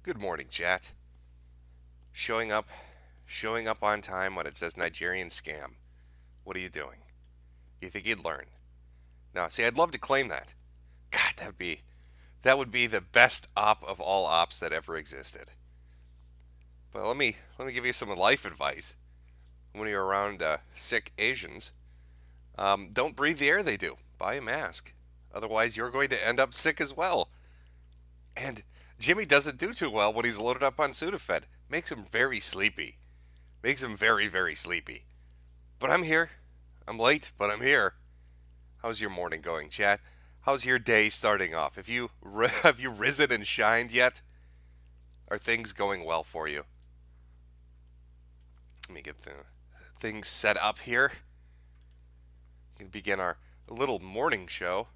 Good morning, chat. Showing up, showing up on time when it says Nigerian scam. What are you doing? You think you'd learn? No, see, I'd love to claim that. God, that would be the best op of all ops that ever existed. But let me give you some life advice. When you're around sick Asians, don't breathe the air they do. Buy a mask. Otherwise, you're going to end up sick as well. And Jimmy doesn't do too well when he's loaded up on Sudafed. Makes him very sleepy. Makes him very, very sleepy. But I'm here. I'm late, but I'm here. How's your morning going, chat? How's your day starting off? Have you risen and shined yet? Are things going well for you? Let me get the things set up here. We can begin our little morning show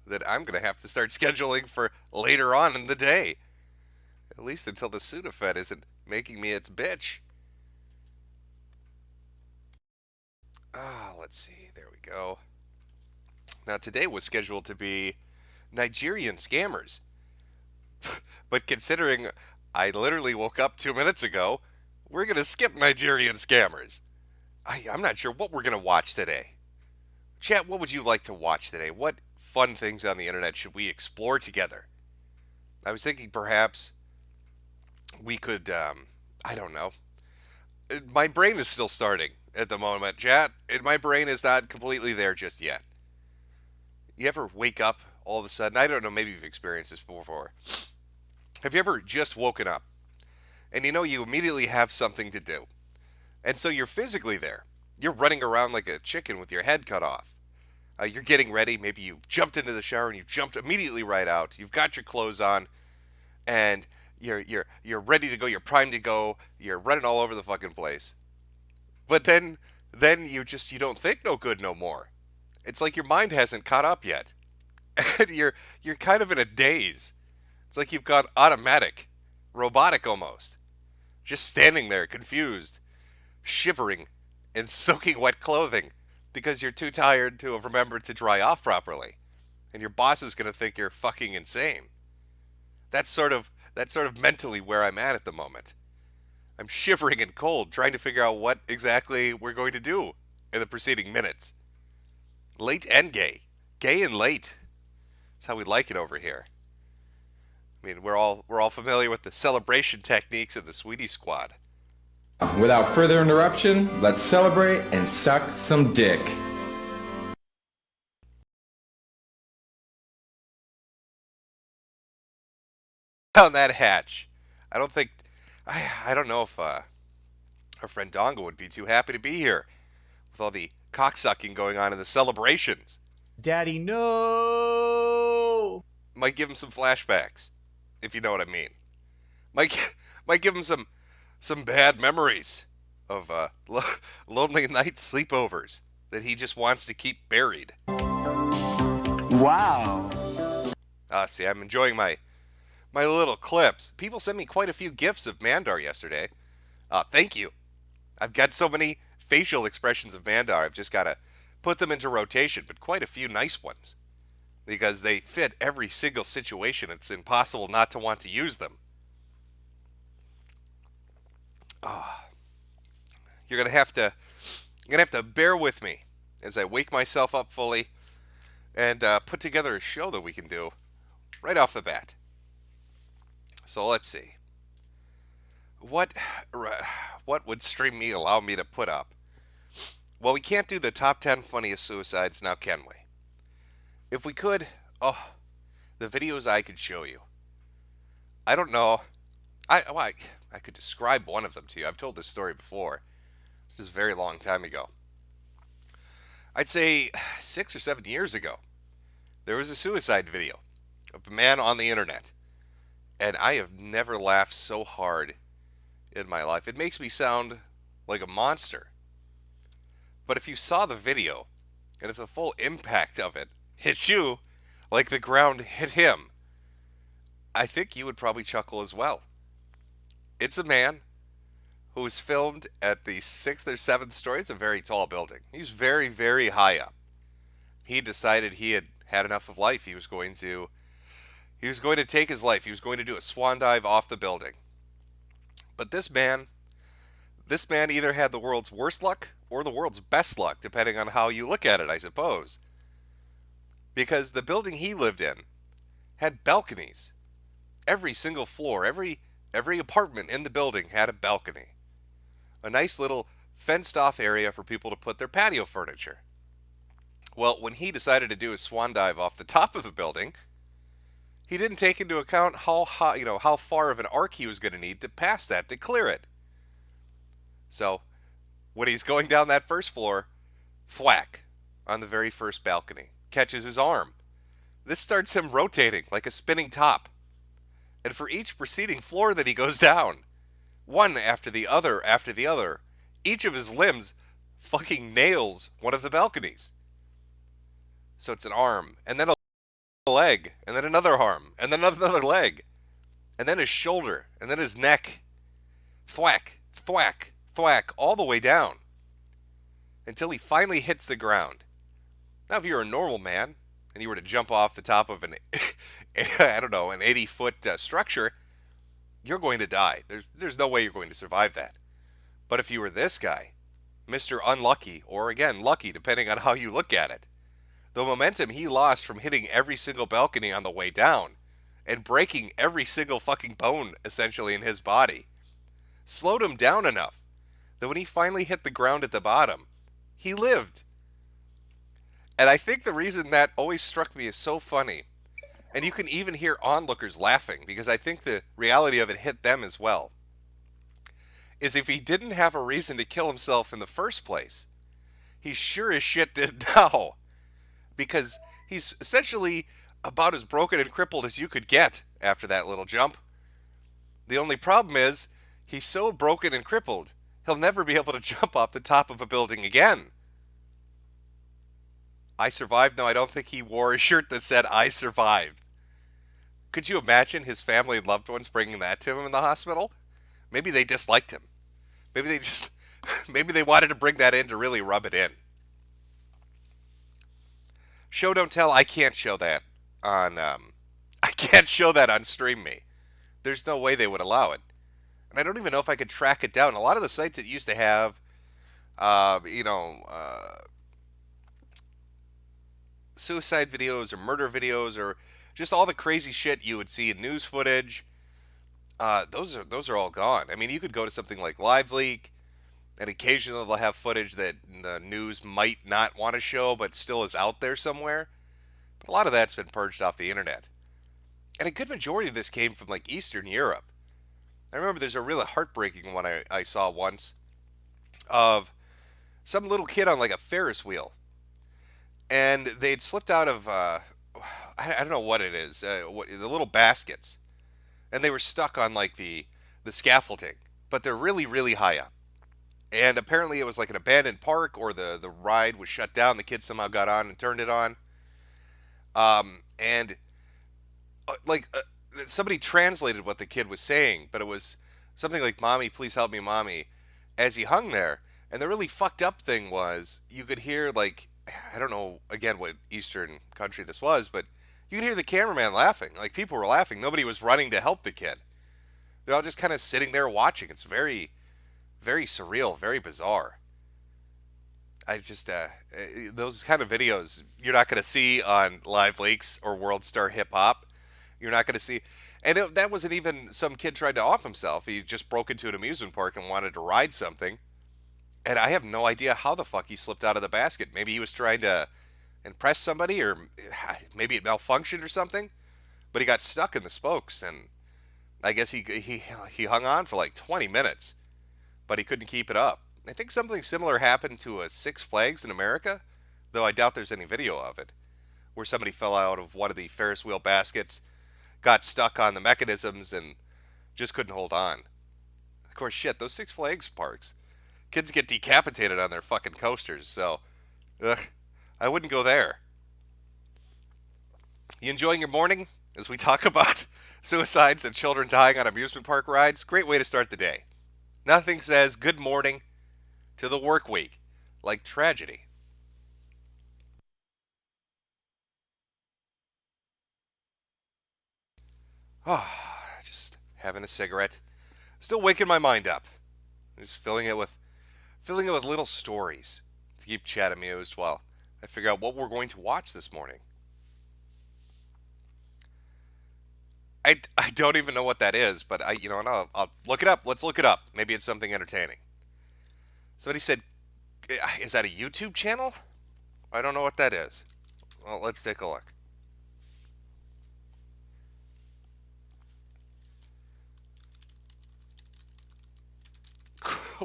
that I'm going to have to start scheduling for later on in the day. At least until the Sudafed isn't making me its bitch. Let's see. There we go. Now, today was scheduled to be Nigerian scammers. But considering I literally woke up 2 minutes ago, we're going to skip Nigerian scammers. I'm not sure what we're going to watch today. Chat, what would you like to watch today? What fun things on the internet should we explore together? I was thinking perhaps we could, I don't know. My brain is still starting at the moment, chat. My brain is not completely there just yet. You ever wake up all of a sudden? I don't know, maybe you've experienced this before. Have you ever just woken up and you immediately have something to do? And so you're physically there. You're running around like a chicken with your head cut off. You're getting ready. Maybe you jumped into the shower and you jumped immediately right out. You've got your clothes on, and you're ready to go. You're primed to go. You're running all over the fucking place. But then you don't think no good no more. It's like your mind hasn't caught up yet, and you're kind of in a daze. It's like you've gone automatic, robotic almost, just standing there confused, shivering, and soaking wet clothing because you're too tired to have remembered to dry off properly, and your boss is going to think you're fucking insane. That's sort of mentally where I'm at the moment. I'm shivering and cold, trying to figure out what exactly we're going to do in the preceding minutes. Late and gay and late. That's how we like it over here. I mean, we're all familiar with the celebration techniques of the Sweetie Squad. Without further interruption, let's celebrate and suck some dick. On that hatch, I don't think, I don't know if our friend Dongo would be too happy to be here with all the cocksucking going on in the celebrations. Daddy, no! Might give him some flashbacks, if you know what I mean. Might give him some bad memories of lonely night sleepovers that he just wants to keep buried. Wow. See, I'm enjoying my little clips. People sent me quite a few gifs of Mandar yesterday. Thank you. I've got so many facial expressions of Mandar, I've just got to put them into rotation, but quite a few nice ones. Because they fit every single situation. It's impossible not to want to use them. You're gonna have to bear with me as I wake myself up fully and put together a show that we can do right off the bat. So let's see. What would Stream Me allow me to put up? Well, we can't do the top 10 funniest suicides now, can we? If we could, the videos I could show you. I don't know. I could describe one of them to you. I've told this story before. This is a very long time ago. I'd say 6 or 7 years ago, there was a suicide video of a man on the internet. And I have never laughed so hard in my life. It makes me sound like a monster. But if you saw the video, and if the full impact of it hit you like the ground hit him, I think you would probably chuckle as well. It's a man who was filmed at the 6th or 7th story. It's a very tall building. He's very, very high up. He decided he had had enough of life. He was going to He was going to take his life. He was going to do a swan dive off the building. But this man either had the world's worst luck or the world's best luck, depending on how you look at it, I suppose. Because the building he lived in had balconies. Every single floor, every apartment in the building had a balcony. A nice little fenced off area for people to put their patio furniture. Well, when he decided to do a swan dive off the top of the building, he didn't take into account how high, how far of an arc he was going to need to pass that to clear it. So, when he's going down that first floor, thwack on the very first balcony, catches his arm. This starts him rotating like a spinning top. And for each preceding floor that he goes down, one after the other, each of his limbs fucking nails one of the balconies. So it's an arm, and then a leg, and then another arm, and then another leg, and then his shoulder, and then his neck. Thwack, thwack, thwack, all the way down. Until he finally hits the ground. Now, if you're a normal man, and you were to jump off the top of an, I don't know, an 80-foot structure, you're going to die. There's no way you're going to survive that. But if you were this guy, Mr. Unlucky, or again, lucky, depending on how you look at it, the momentum he lost from hitting every single balcony on the way down and breaking every single fucking bone, essentially, in his body, slowed him down enough that when he finally hit the ground at the bottom, he lived. And I think the reason that always struck me as so funny, and you can even hear onlookers laughing, because I think the reality of it hit them as well, is if he didn't have a reason to kill himself in the first place, he sure as shit did now. Because he's essentially about as broken and crippled as you could get after that little jump. The only problem is, he's so broken and crippled, he'll never be able to jump off the top of a building again. I survived? No, I don't think he wore a shirt that said, I survived. Could you imagine his family and loved ones bringing that to him in the hospital? Maybe they disliked him. Maybe they just, maybe they wanted to bring that in to really rub it in. Show don't tell. I can't show that on. I can't show that on Stream Me. There's no way they would allow it, and I don't even know if I could track it down. A lot of the sites that used to have, uh, you know, uh, suicide videos or murder videos or just all the crazy shit you would see in news footage. Those are all gone. I mean, you could go to something like LiveLeak, and occasionally they'll have footage that the news might not want to show, but still is out there somewhere. But a lot of that's been purged off the internet. And a good majority of this came from like Eastern Europe. I remember there's a really heartbreaking one I saw once of some little kid on like a Ferris wheel. And they'd slipped out of, I don't know what it is, the little baskets. And they were stuck on like the scaffolding. But they're really, really high up. And apparently it was like an abandoned park, or the ride was shut down. The kid somehow got on and turned it on. And like somebody translated what the kid was saying, but it was something like, "Mommy, please help me, mommy," as he hung there. And the really fucked up thing was you could hear, like, I don't know again what Eastern country this was, but you could hear the cameraman laughing. Like, people were laughing. Nobody was running to help the kid. They're all just kind of sitting there watching. It's very, very surreal, very bizarre. I just those kind of videos you're not going to see on Live Leaks or World Star Hip Hop. You're not going to see, and that wasn't even some kid tried to off himself. He just broke into an amusement park and wanted to ride something, and I have no idea how the fuck he slipped out of the basket. Maybe he was trying to impress somebody, or maybe it malfunctioned or something. But he got stuck in the spokes, and I guess he hung on for like 20 minutes, but he couldn't keep it up. I think something similar happened to a Six Flags in America, though I doubt there's any video of it, where somebody fell out of one of the Ferris wheel baskets, got stuck on the mechanisms, and just couldn't hold on. Of course, shit, those Six Flags parks, kids get decapitated on their fucking coasters, so, ugh, I wouldn't go there. You enjoying your morning as we talk about suicides and children dying on amusement park rides? Great way to start the day. Nothing says good morning to the work week like tragedy. Oh, just having a cigarette. Still waking my mind up. Just filling it with little stories to keep Chad amused while I figure out what we're going to watch this morning. I don't even know what that is, but I'll look it up. Let's look it up. Maybe it's something entertaining. Somebody said, is that a YouTube channel? I don't know what that is. Well, let's take a look.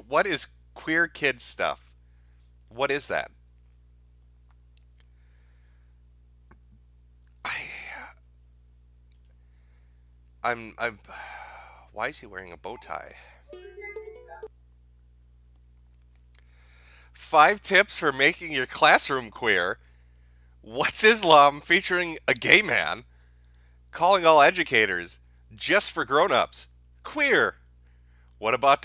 What is queer kid stuff? What is that? I, I'm. Why is he wearing a bow tie? 5 tips for making your classroom queer. What's Islam featuring a gay man? Calling all educators just for grown-ups queer. What about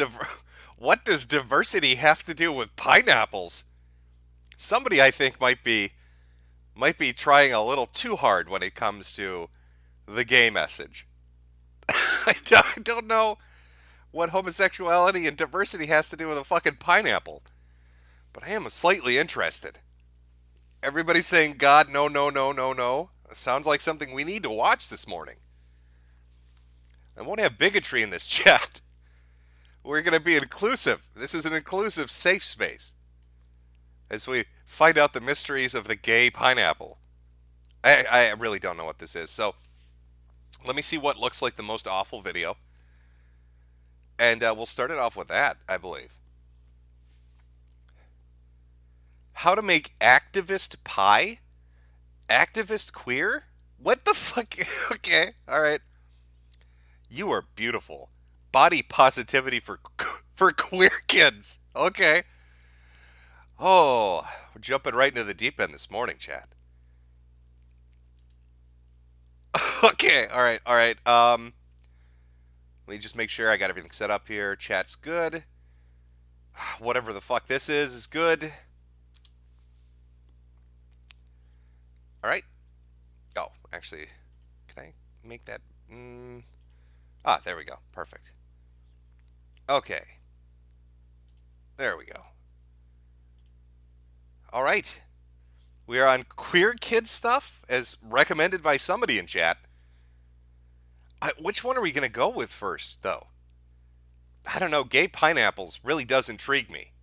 what does diversity have to do with pineapples? Somebody I think might be trying a little too hard when it comes to the gay message. I don't know what homosexuality and diversity has to do with a fucking pineapple, but I am slightly interested. Everybody's saying God, no, no, no, no, no. It sounds like something we need to watch this morning. I won't have bigotry in this chat. We're going to be inclusive. This is an inclusive, safe space as we find out the mysteries of the gay pineapple. I really don't know what this is. So let me see what looks like the most awful video. And we'll start it off with that, I believe. How to make activist pie? Activist queer? What the fuck? Okay, alright. You are beautiful. Body positivity for queer kids. Okay. Oh, we're jumping right into the deep end this morning, chat. Okay, alright, alright. Let me just make sure I got everything set up here. Chat's good. Whatever the fuck this is good. Alright. Oh, actually, can I make that? There we go. Perfect. Okay. There we go. Alright. We are on queer kid stuff, as recommended by somebody in chat. Which one are we going to go with first, though? I don't know. Gay pineapples really does intrigue me.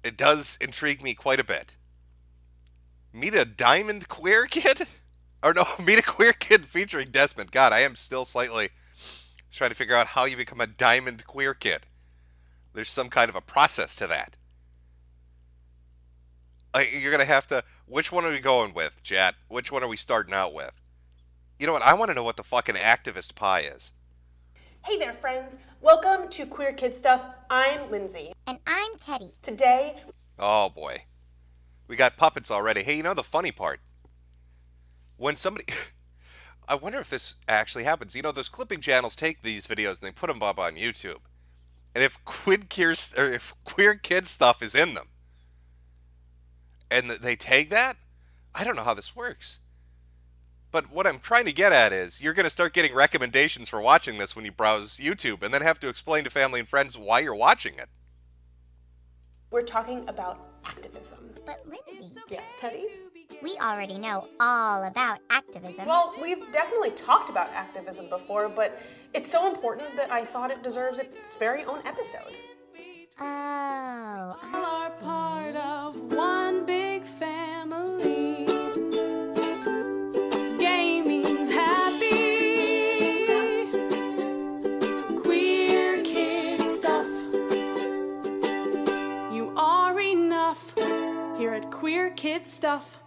It does intrigue me quite a bit. Meet a diamond queer kid? Or no, meet a queer kid featuring Desmond. God, I am still slightly trying to figure out how you become a diamond queer kid. There's some kind of a process to that. You're going to have to... Which one are we going with, chat? Which one are we starting out with? You know what? I want to know what the fucking activist pie is. Hey there, friends. Welcome to Queer Kid Stuff. I'm Lindsay. And I'm Teddy. Today... Oh, boy. We got puppets already. Hey, you know the funny part? When somebody... I wonder if this actually happens. You know, those clipping channels take these videos and they put them up on YouTube. And if queer kid stuff is in them, and they tag that, I don't know how this works. But what I'm trying to get at is, you're going to start getting recommendations for watching this when you browse YouTube, and then have to explain to family and friends why you're watching it. we're talking about activism. But Lindsay, Yes, Teddy? we already know all about activism. Well, we've definitely talked about activism before, but it's so important that I thought it deserves its very own episode. Oh, I Are see. part of one big family. Gaming's happy. Queer kid stuff. You are enough here at Queer Kid Stuff.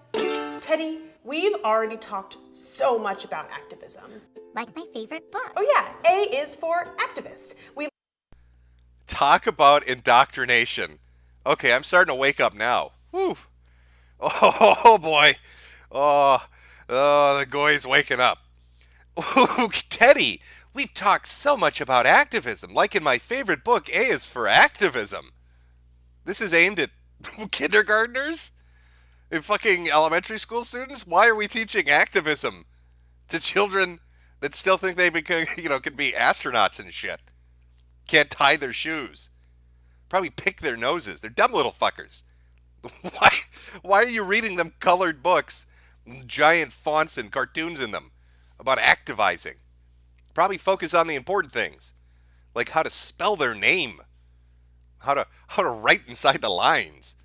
Teddy, we've already talked so much about activism. Like my favorite book. Oh yeah, A is for activist. We Talk about indoctrination. Okay, I'm starting to wake up now. Whew. Oh, boy. Oh, the goy's waking up. Ooh, Teddy, we've talked so much about activism. Like in my favorite book, A is for activism. This is aimed at kindergartners? And fucking elementary school students? Why are we teaching activism to children that still think they could be astronauts and shit. Can't tie their shoes. Probably pick their noses. They're dumb little fuckers. Why? Why are you reading them colored books, giant fonts and cartoons in them, about activizing? Probably focus on the important things, like how to spell their name, how to write inside the lines,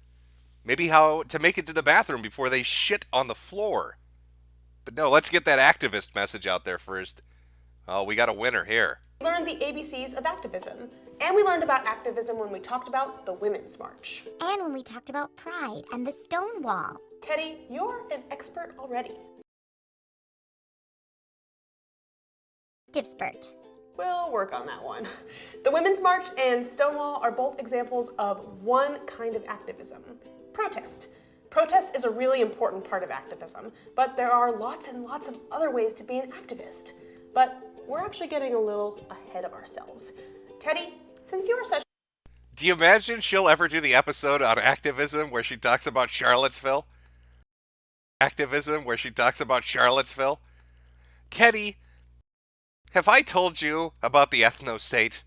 maybe how to make it to the bathroom before they shit on the floor. But no, let's get that activist message out there first. Oh, we got a winner here. We learned the ABCs of activism, and we learned about activism when we talked about the Women's March. And when we talked about pride and the stone wall. Teddy, you're an expert already. Divspert. We'll work on that one. The Women's March and Stonewall are both examples of one kind of activism: protest. Protest is a really important part of activism, but there are lots and lots of other ways to be an activist. But we're actually getting a little ahead of ourselves. Teddy, since you are such... Do you imagine she'll ever do the episode on activism where she talks about Charlottesville? Activism where she talks about Charlottesville? Teddy, have I told you about the ethno-state?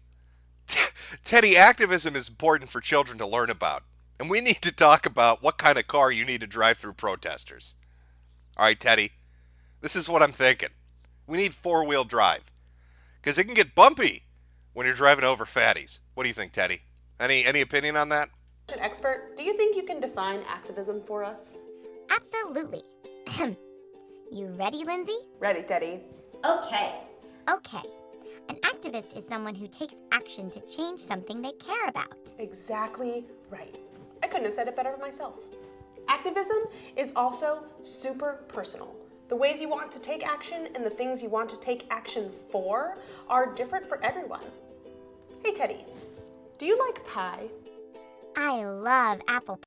Teddy, activism is important for children to learn about. And we need to talk about what kind of car you need to drive through protesters. All right, Teddy, this is what I'm thinking. We need four-wheel drive, because it can get bumpy when you're driving over fatties. What do you think, Teddy? Any opinion on that? An expert, do you think you can define activism for us? Absolutely. You ready, Lindsay? Ready, Teddy. Okay. An activist is someone who takes action to change something they care about. Exactly right. I couldn't have said it better myself. Activism is also super personal. The ways you want to take action and the things you want to take action for are different for everyone. Hey, Teddy, do you like pie? I love apple pie.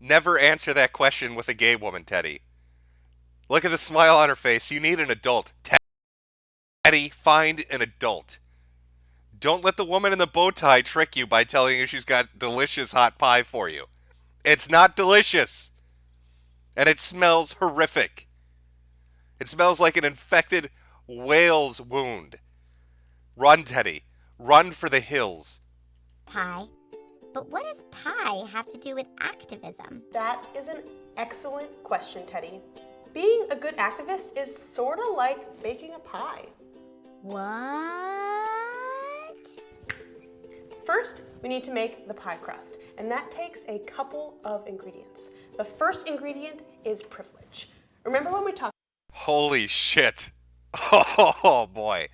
Never answer that question with a gay woman, Teddy. Look at the smile on her face. You need an adult. Teddy, find an adult. Don't let the woman in the bow tie trick you by telling you she's got delicious hot pie for you. It's not delicious. And it smells horrific. It smells like an infected whale's wound. Run, Teddy. Run for the hills. Pie. But what does pie have to do with activism? That is an excellent question, Teddy. Being a good activist is sort of like baking a pie. What? First, we need to make the pie crust, and that takes a couple of ingredients. The first ingredient is privilege. Remember when we talked Holy shit. Oh, boy.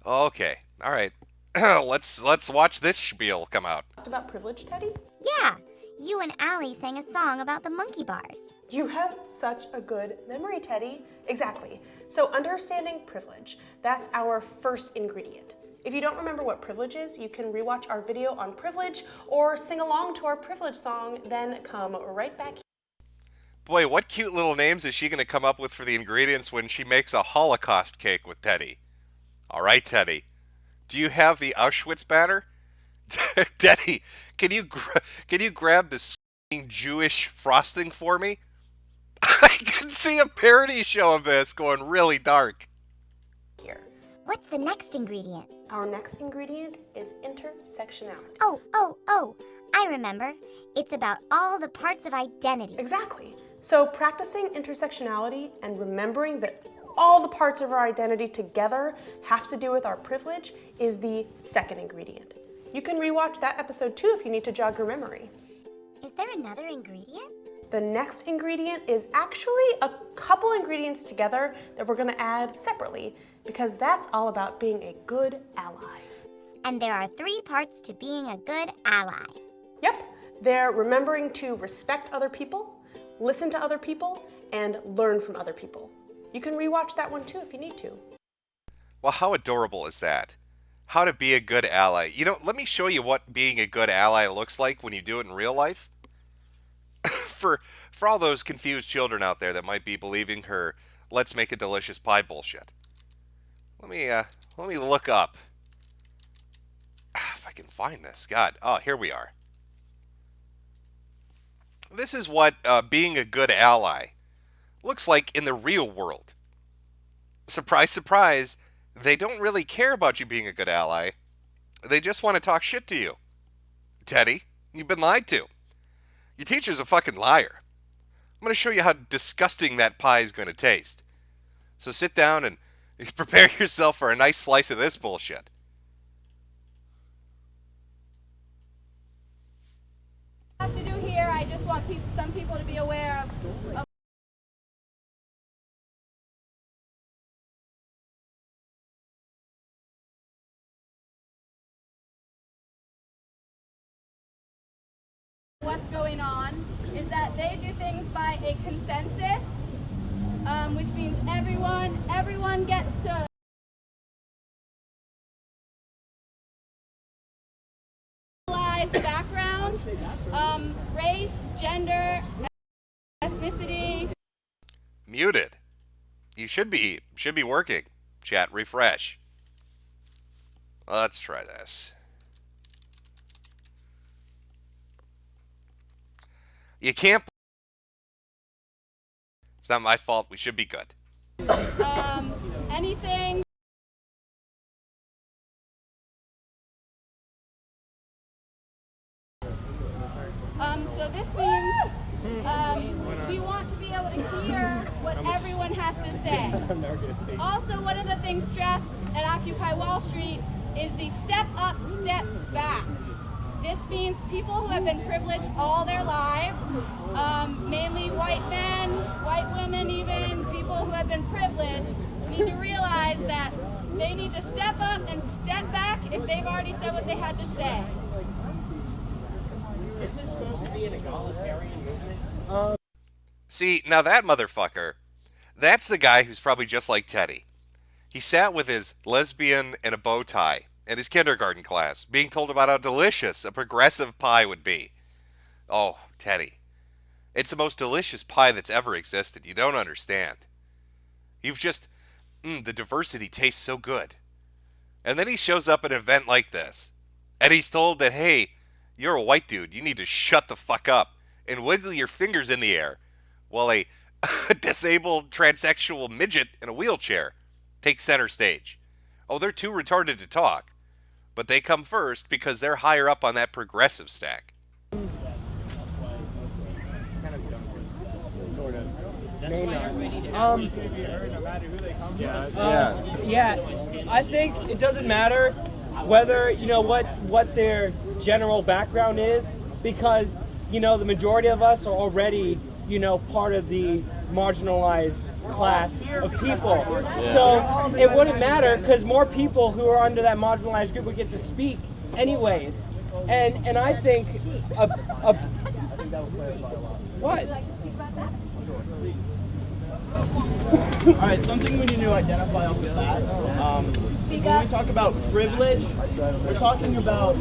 Okay. All right. Let's watch this spiel come out. about privilege, Teddy? Yeah, you and Allie sang a song about the monkey bars. You have such a good memory, Teddy. Exactly. So understanding privilege, that's our first ingredient. If you don't remember what privilege is, you can rewatch our video on privilege or sing along to our privilege song, then come right back here. Boy, what cute little names is she going to come up with for the ingredients when she makes a Holocaust cake with Teddy? All right, Teddy. Do you have the Auschwitz batter? Teddy, can you grab this Jewish frosting for me? I can see a parody show of this going really dark. Here. What's the next ingredient? Our next ingredient is intersectionality. Oh, I remember. It's about all the parts of identity. Exactly. So practicing intersectionality and remembering that all the parts of our identity together have to do with our privilege is the second ingredient. You can rewatch that episode too if you need to jog your memory. Is there another ingredient? The next ingredient is actually a couple ingredients together that we're going to add separately because that's all about being a good ally. And there are 3 parts to being a good ally. Yep, they're remembering to respect other people, listen to other people, and learn from other people. You can rewatch that one too if you need to. Well, how adorable is that? How to be a good ally. You know, let me show you what being a good ally looks like when you do it in real life. For all those confused children out there that might be believing her let's make a delicious pie bullshit. Let me look up. If I can find this. God. Oh, here we are. This is what being a good ally looks like in the real world. Surprise, surprise, they don't really care about you being a good ally. They just want to talk shit to you. Teddy, you've been lied to. Your teacher's a fucking liar. I'm going to show you how disgusting that pie is going to taste. So sit down and prepare yourself for a nice slice of this bullshit. Have to do here. I just want some people to be aware of what's going on is that they do things by a consensus, which means everyone gets to realize the background, race, gender, ethnicity. Muted. You should be working. Chat refresh. Let's try this. You can't. It's not my fault. We should be good. Anything. So this means we want to be able to hear what everyone has to say. Also, one of the things stressed at Occupy Wall Street is the step up, step back. This means people who have been privileged all their lives, mainly white men, white women even, people who have been privileged, need to realize that they need to step up and step back if they've already said what they had to say. Isn't this supposed to be an egalitarian movement? See, now that motherfucker, that's the guy who's probably just like Teddy. He sat with his lesbian and a bow tie in his kindergarten class, being told about how delicious a progressive pie would be. Oh, Teddy. It's the most delicious pie that's ever existed. You don't understand. You've just... the diversity tastes so good. And then he shows up at an event like this, and he's told that, hey, you're a white dude, you need to shut the fuck up and wiggle your fingers in the air while a disabled transsexual midget in a wheelchair takes center stage. Oh, they're too retarded to talk, but they come first because they're higher up on that progressive stack. I think it doesn't matter whether what their general background is, because the majority of us are already part of the marginalized class of people. So it wouldn't matter, because more people who are under that marginalized group would get to speak anyways. And I think what? All right, something we need to identify off the bat. When we talk about privilege, we're talking about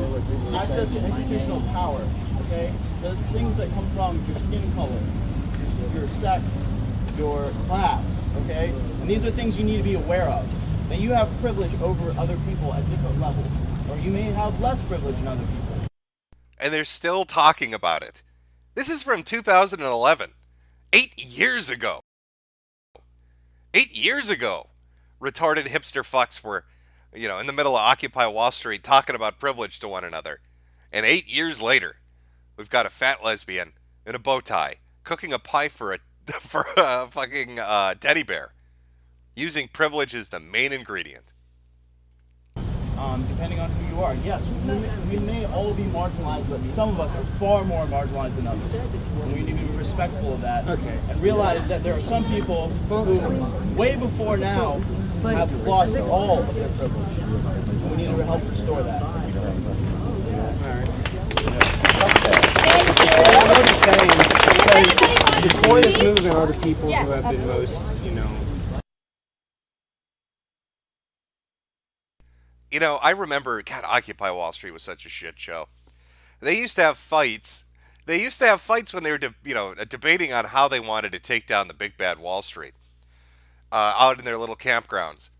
access to institutional power. Okay, the things that come from your skin color, your sex, your class. Okay, and these are things you need to be aware of. Now you have privilege over other people at different levels, or you may have less privilege than other people. And they're still talking about it. This is from 2011, 8 years ago. 8 years ago, retarded hipster fucks were, in the middle of Occupy Wall Street talking about privilege to one another. And 8 years later, we've got a fat lesbian in a bow tie cooking a pie for a fucking teddy bear, using privilege as the main ingredient. Depending on who you are, yes, we may all be marginalized, but some of us are far more marginalized than others. And we need to be respectful of that, and realize that there are some people who, way before now, have lost all of their privilege. And we need to help restore that. I know what he's saying, because before this movement are the people who have been most, I remember, God, Occupy Wall Street was such a shit show. They used to have fights. They used to have fights when they were, debating on how they wanted to take down the big bad Wall Street, out in their little campgrounds.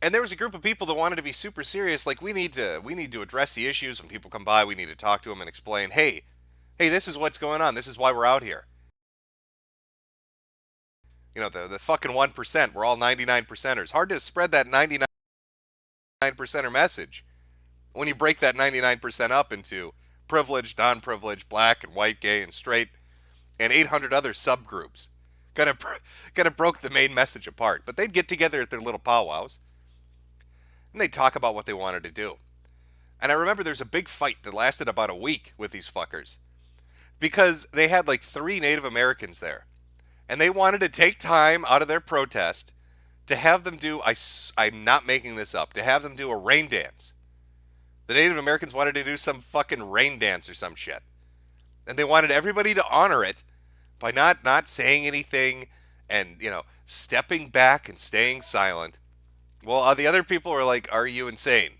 And there was a group of people that wanted to be super serious, like we need to address the issues when people come by. We need to talk to them and explain, hey, this is what's going on. This is why we're out here. The fucking 1%. We're all 99 percenters. Hard to spread that 99 percenter message when you break that 99% up into privileged, non-privileged, black and white, gay and straight, and 800 other subgroups. Kind of broke the main message apart. But they'd get together at their little powwows, and they'd talk about what they wanted to do. And I remember there's a big fight that lasted about a week with these fuckers, because they had like 3 Native Americans there, and they wanted to take time out of their protest to have them do, I'm not making this up, to have them do a rain dance. The Native Americans wanted to do some fucking rain dance or some shit. And they wanted everybody to honor it by not saying anything and, stepping back and staying silent. Well, the other people were like, are you insane?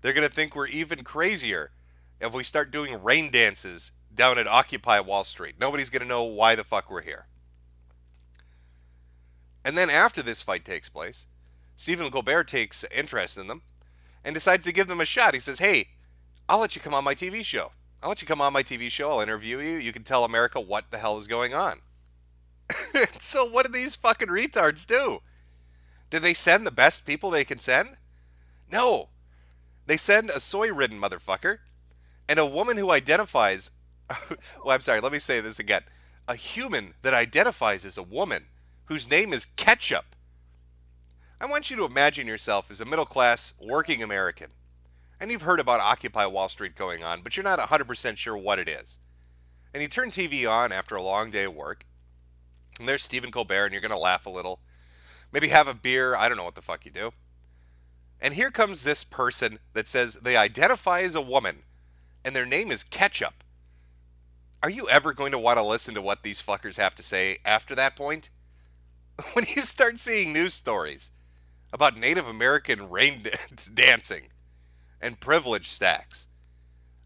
They're going to think we're even crazier if we start doing rain dances down at Occupy Wall Street. Nobody's going to know why the fuck we're here. And then after this fight takes place, Stephen Colbert takes interest in them and decides to give them a shot. He says, hey, I'll let you come on my TV show. I'll let you come on my TV show. I'll interview you. You can tell America what the hell is going on. So what do these fucking retards do? Did they send the best people they can send? No. They send a soy-ridden motherfucker and a woman who identifies... well, I'm sorry, let me say this again. A human that identifies as a woman whose name is Ketchup. I want you to imagine yourself as a middle-class working American. And you've heard about Occupy Wall Street going on, but you're not 100% sure what it is. And you turn TV on after a long day of work, and there's Stephen Colbert, and you're going to laugh a little. Maybe have a beer. I don't know what the fuck you do. And here comes this person that says they identify as a woman, and their name is Ketchup. Are you ever going to want to listen to what these fuckers have to say after that point? When you start seeing news stories about Native American rain dancing and privilege stacks,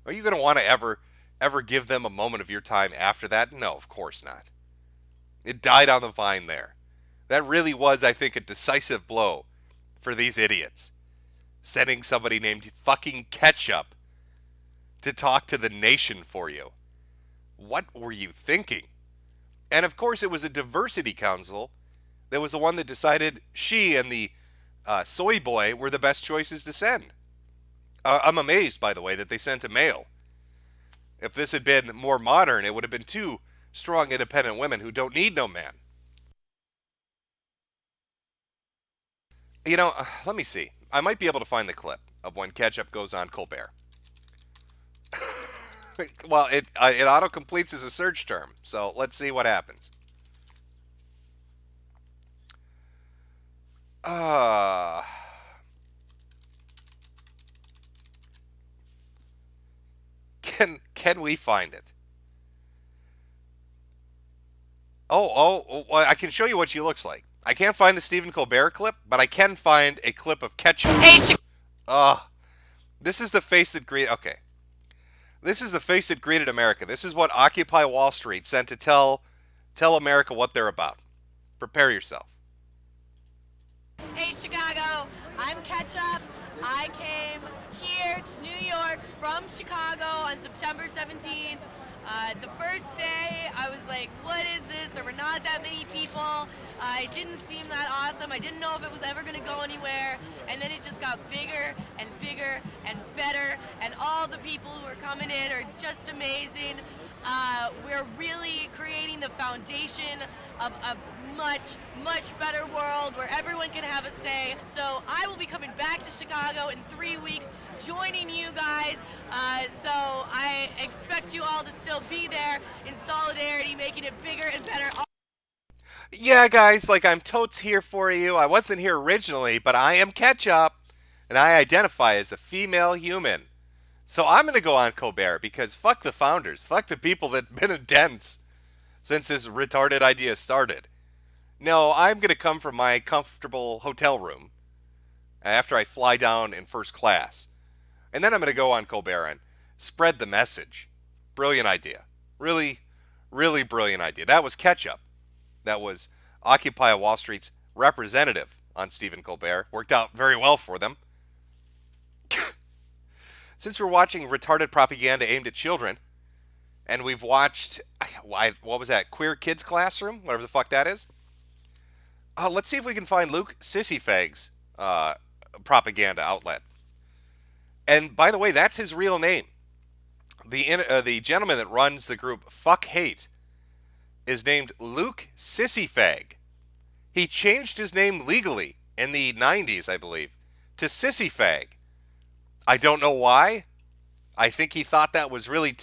are you going to want to ever give them a moment of your time after that? No, of course not. It died on the vine there. That really was, I think, a decisive blow for these idiots. Sending somebody named fucking Ketchup to talk to the nation for you. What were you thinking? And of course, it was a diversity council that was the one that decided she and the soy boy were the best choices to send. I'm amazed, by the way, that they sent a male. If this had been more modern, it would have been 2 strong, independent women who don't need no man. Let me see. I might be able to find the clip of when Ketchup goes on Colbert. Well, it auto-completes as a search term, so let's see what happens. Can we find it? Well, I can show you what she looks like. I can't find the Stephen Colbert clip, but I can find a clip of Ketchup. Hey, this is the face that greeted... Okay. This is the face that greeted America. This is what Occupy Wall Street sent to tell America what they're about. Prepare yourself. Hey, Chicago. I'm Ketchup. I came here to New York from Chicago on September 17th. The first day, I was like, what is this? There were not that many people. It didn't seem that awesome. I didn't know if it was ever going to go anywhere. And then it just got bigger and bigger and better. And all the people who are coming in are just amazing. We're really creating the foundation of a much, much better world where everyone can have a say. So I will be coming back to Chicago in 3 weeks, joining you guys. So I expect you all to still be there in solidarity, making it bigger and better. Yeah, guys, I'm totes here for you. I wasn't here originally, but I am Ketchup, and I identify as a female human. So I'm going to go on Colbert because fuck the founders. Fuck the people that have been in dents since this retarded idea started. No, I'm going to come from my comfortable hotel room after I fly down in first class. And then I'm going to go on Colbert and spread the message. Brilliant idea. Really, really brilliant idea. That was Ketchup. That was Occupy Wall Street's representative on Stephen Colbert. Worked out very well for them. Since we're watching retarded propaganda aimed at children, and we've watched, what was that, Queer Kids Classroom? Whatever the fuck that is. Let's see if we can find Luke Sissyfag's propaganda outlet. And by the way, that's his real name. The gentleman that runs the group Fuck Hate is named Luke Sissyfag. He changed his name legally in the 90s, I believe, to Sissyfag. I don't know why. I think he thought that was really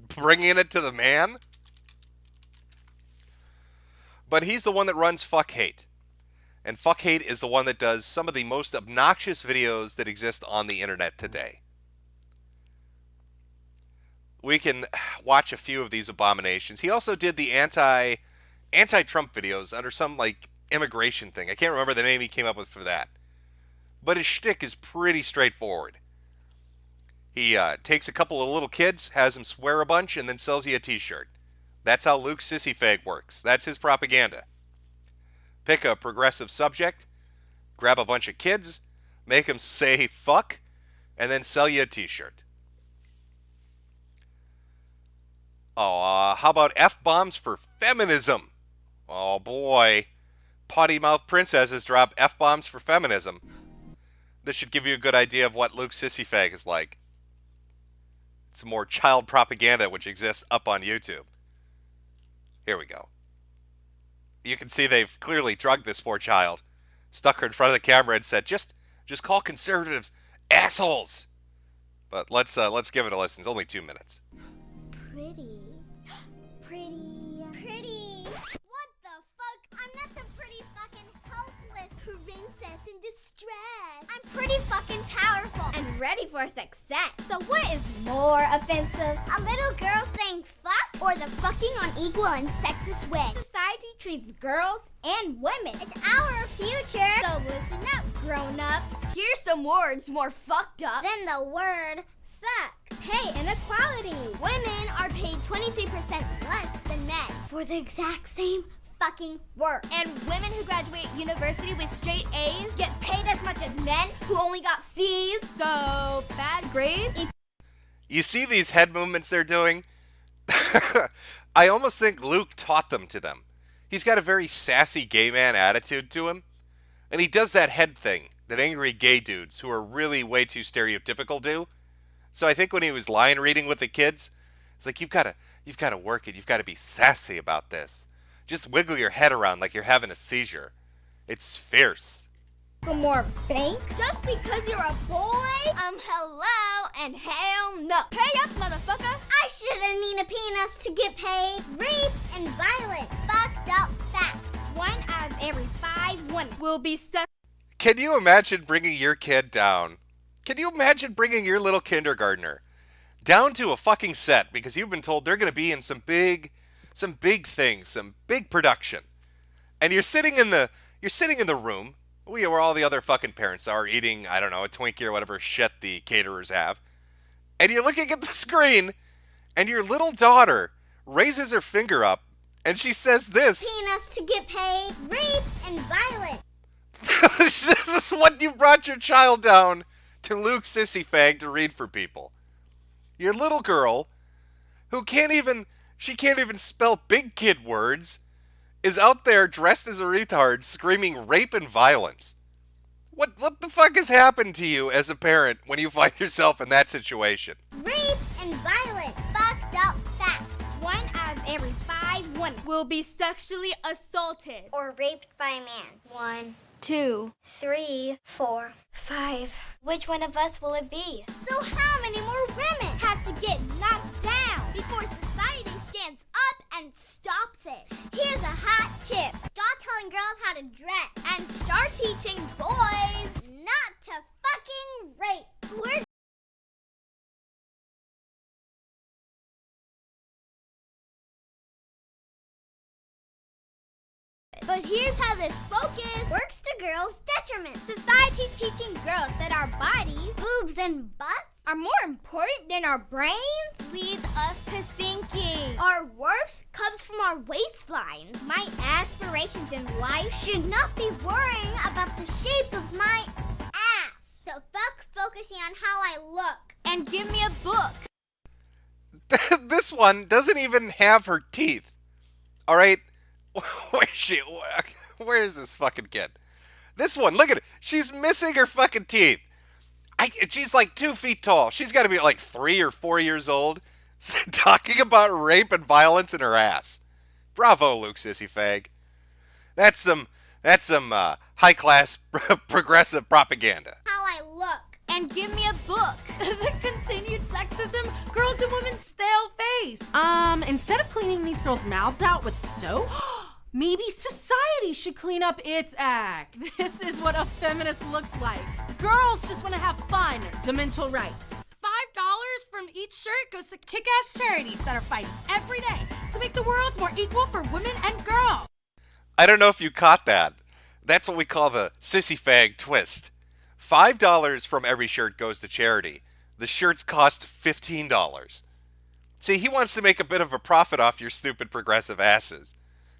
bringing it to the man. But he's the one that runs Fuck Hate. And Fuck Hate is the one that does some of the most obnoxious videos that exist on the internet today. We can watch a few of these abominations. He also did the anti-Trump videos under some like immigration thing. I can't remember the name he came up with for that. But his shtick is pretty straightforward. He takes a couple of little kids, has them swear a bunch, and then sells you a t-shirt. That's how Luke Sissyfag works. That's his propaganda. Pick a progressive subject, grab a bunch of kids, make them say fuck, and then sell you a t-shirt. Oh, how about F-bombs for feminism? Oh boy. Potty mouth princesses drop F-bombs for feminism. This should give you a good idea of what Luke Sissyfag is like. Some more child propaganda which exists up on YouTube. Here we go. You can see they've clearly drugged this poor child. Stuck her in front of the camera and said, just call conservatives assholes. But let's give it a listen. It's only 2 minutes. Pretty. Pretty. What the fuck? I'm not some pretty fucking helpless princess in distress. I'm pretty fucking powerful and ready for success. So what is more offensive? A little girl saying fuck or the fucking on equal and sexist way? Society treats girls and women. It's our future. So listen up, grown-ups. Here's some words more fucked up than the word fuck. Pay inequality. Women are paid 23% less than men for the exact same fucking work. And women who graduate university with straight A's get paid as much as men who only got C's. So bad grades. You see these head movements they're doing? I almost think Luke taught them to them. He's got a very sassy gay man attitude to him. And he does that head thing that angry gay dudes who are really way too stereotypical do. So I think when he was line reading with the kids, it's like, you've got to work it. You've got to be sassy about this. Just wiggle your head around like you're having a seizure. It's fierce. More bank just because you're a boy? Hello and hell no. Pay up, motherfucker. I shouldn't need a penis to get paid. Rape and violent. Fucked up fact. 1 out of every 5 women will be sucked. Can you imagine bringing your kid down? Can you imagine bringing your little kindergartner down to a fucking set because you've been told they're going to be in some big things, some big production, and you're sitting in the room where all the other fucking parents are eating, I don't know, a Twinkie or whatever shit the caterers have, and you're looking at the screen, and your little daughter raises her finger up, and she says this: penis to get paid, rape and violent. This is what you brought your child down to Luke Sissyfag to read for people. Your little girl, who can't even spell big kid words, is out there dressed as a retard screaming rape and violence. What the fuck has happened to you as a parent when you find yourself in that situation? Rape and violent. Fucked up fact. 1 out of every 5 women will be sexually assaulted or raped by a man. 1, 2, 3, 4, 5. Which one of us will it be? So how many more women have to get knocked down before society stands up and stops it? Here's a hot tip. Stop telling girls how to dress and start teaching boys not to fucking rape. We're But here's how this focus works to girls' detriment. Society teaching girls that our bodies, boobs, and butts are more important than our brains leads us to thinking our worth comes from our waistlines. My aspirations in life should not be worrying about the shape of my ass. So fuck focusing on how I look and give me a book. This one doesn't even have her teeth. All right. Where is this fucking kid? This one, look at it. She's missing her fucking teeth. She's like 2 feet tall. She's got to be like 3 or 4 years old, talking about rape and violence in her ass. Bravo, Luke Sissy Fag. That's some high class progressive propaganda. How I look. And give me a book. The continued sexism, girls and women's stale face. Instead of cleaning these girls' mouths out with soap, maybe society should clean up its act. This is what a feminist looks like. Girls just want to have fun, demental rights. $5 from each shirt goes to kick-ass charities that are fighting every day to make the world more equal for women and girls. I don't know if you caught that. That's what we call the sissy fag twist. $5 from every shirt goes to charity. The shirts cost $15. See, he wants to make a bit of a profit off your stupid progressive asses.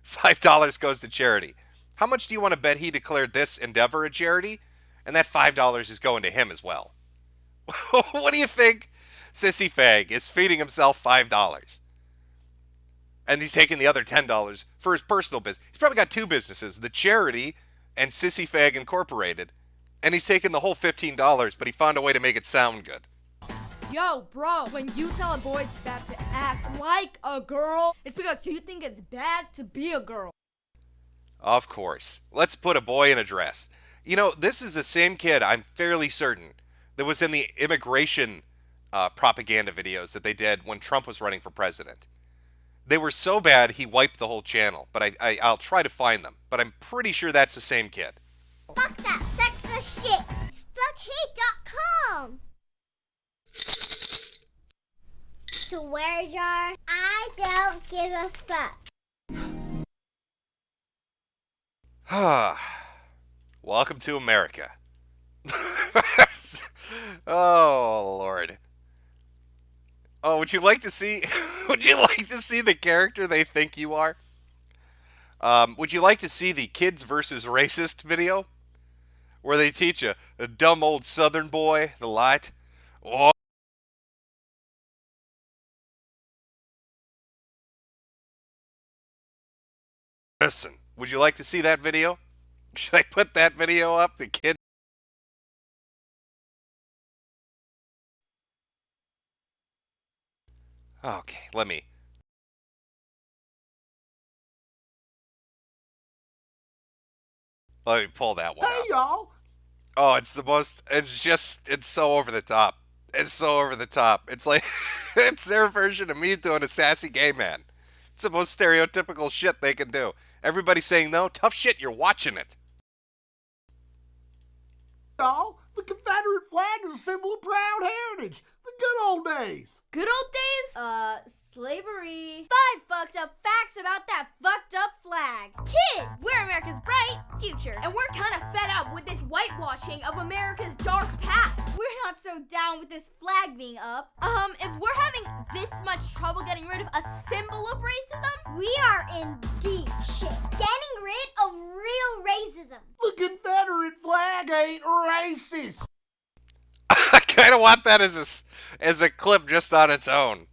$5 goes to charity. How much do you want to bet he declared this endeavor a charity? And that $5 is going to him as well. What do you think? Sissy Fag is feeding himself $5. And he's taking the other $10 for his personal business. He's probably got 2 businesses, the charity and Sissy Fag Incorporated. And he's taking the whole $15, but he found a way to make it sound good. Yo, bro, when you tell a boy it's bad to act like a girl, it's because you think it's bad to be a girl. Of course. Let's put a boy in a dress. You know, this is the same kid, I'm fairly certain, that was in the immigration propaganda videos that they did when Trump was running for president. They were so bad, he wiped the whole channel. But I'll try to find them. But I'm pretty sure that's the same kid. Fuck that sexist shit. Fuckhate.com. Swear jar. I don't give a fuck. Welcome to America. Oh, Lord. Oh, would you like to see the character they think you are? Would you like to see the kids versus racist video? Where they teach a dumb old southern boy the light? Oh. Listen, would you like to see that video? Should I put that video up? The kid. Okay, let me pull that one Hey, up. y'all. Oh, it's so over the top. It's so over the top. It's like, it's their version of me doing a sassy gay man. It's the most stereotypical shit they can do. Everybody saying no, tough shit, you're watching it. Y'all, the Confederate flag is a symbol of proud heritage. The good old days. Good old days? Slavery. 5 fucked up facts about that fucked up flag. Kids, we're America's bright future. And we're kind of fed up with this whitewashing of America's dark past. We're not so down with this flag being up. If we're having this much trouble getting rid of a symbol of racism, we are in deep shit. Getting rid of real racism. The Confederate flag ain't racist. I kind of want that as a clip just on its own.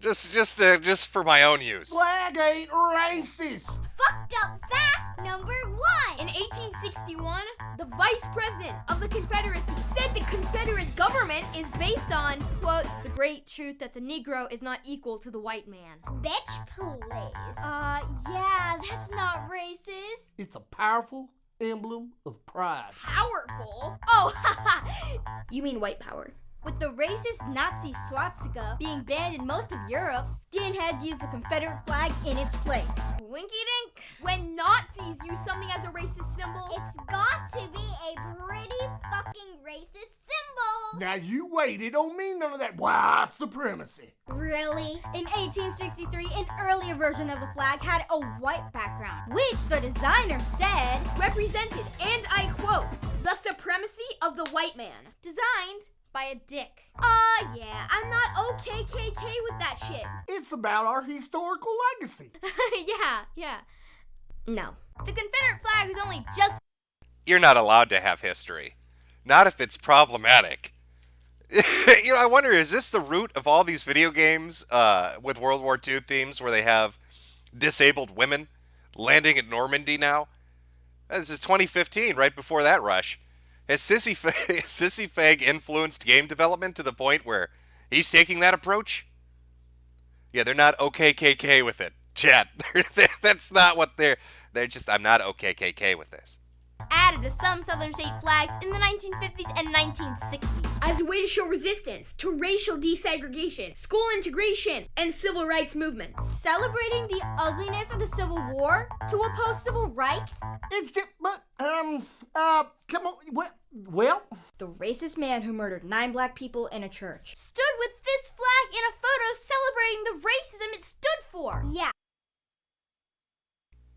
Just for my own use. Flag ain't racist. Fucked up fact number 1. In 1861, the vice president of the Confederacy said the Confederate government is based on, quote, the great truth that the Negro is not equal to the white man. Bitch, please. Yeah, that's not racist. It's a powerful emblem of pride. Powerful? Oh, haha. You mean white power. With the racist Nazi swastika being banned in most of Europe, skinheads use the Confederate flag in its place. Winky dink. When Nazis use something as a racist symbol, it's got to be a pretty fucking racist symbol. Now you wait, it don't mean none of that white supremacy. Really? In 1863, an earlier version of the flag had a white background, which the designer said represented, and I quote, the supremacy of the white man. Designed by a dick. Yeah, I'm not OKKK with that shit. It's about our historical legacy. Yeah. No. The Confederate flag was only just... You're not allowed to have history. Not if it's problematic. You know, I wonder, is this the root of all these video games with World War II themes where they have disabled women landing at Normandy now? This is 2015, right before that rush. Has Sissy Fag influenced game development to the point where he's taking that approach? Yeah, they're not OKKK with it. Chat. That's not what they're just, I'm not OKKK with this. Added to some southern state flags in the 1950s and 1960s as a way to show resistance to racial desegregation, school integration, and civil rights movements. Celebrating the ugliness of the Civil War to oppose civil rights? It's just, but, come on, well? The racist man who murdered 9 black people in a church Stood with this flag in a photo celebrating the racism it stood for. Yeah.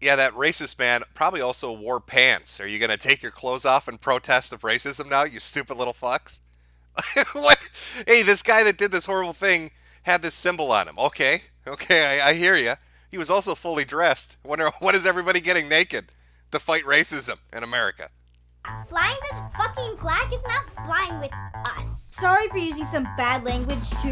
Yeah, that racist man probably also wore pants. Are you going to take your clothes off and protest of racism now, you stupid little fucks? What? Hey, this guy that did this horrible thing had this symbol on him. Okay, I hear you. He was also fully dressed. Wonder when is everybody getting naked to fight racism in America? Flying this fucking flag is not flying with us. Sorry for using some bad language to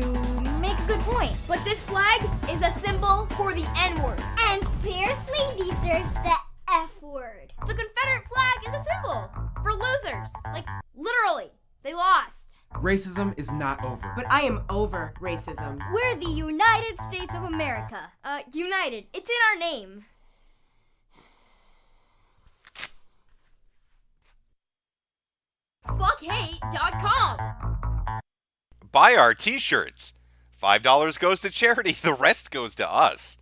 make a good point. But this flag is a symbol for the N-word. And seriously deserves the F-word. The Confederate flag is a symbol for losers. Like, literally, they lost. Racism is not over. But I am over racism. We're the United States of America. United. It's in our name. Fuckhate.com. Buy our t-shirts. $5 goes to charity. The rest goes to us.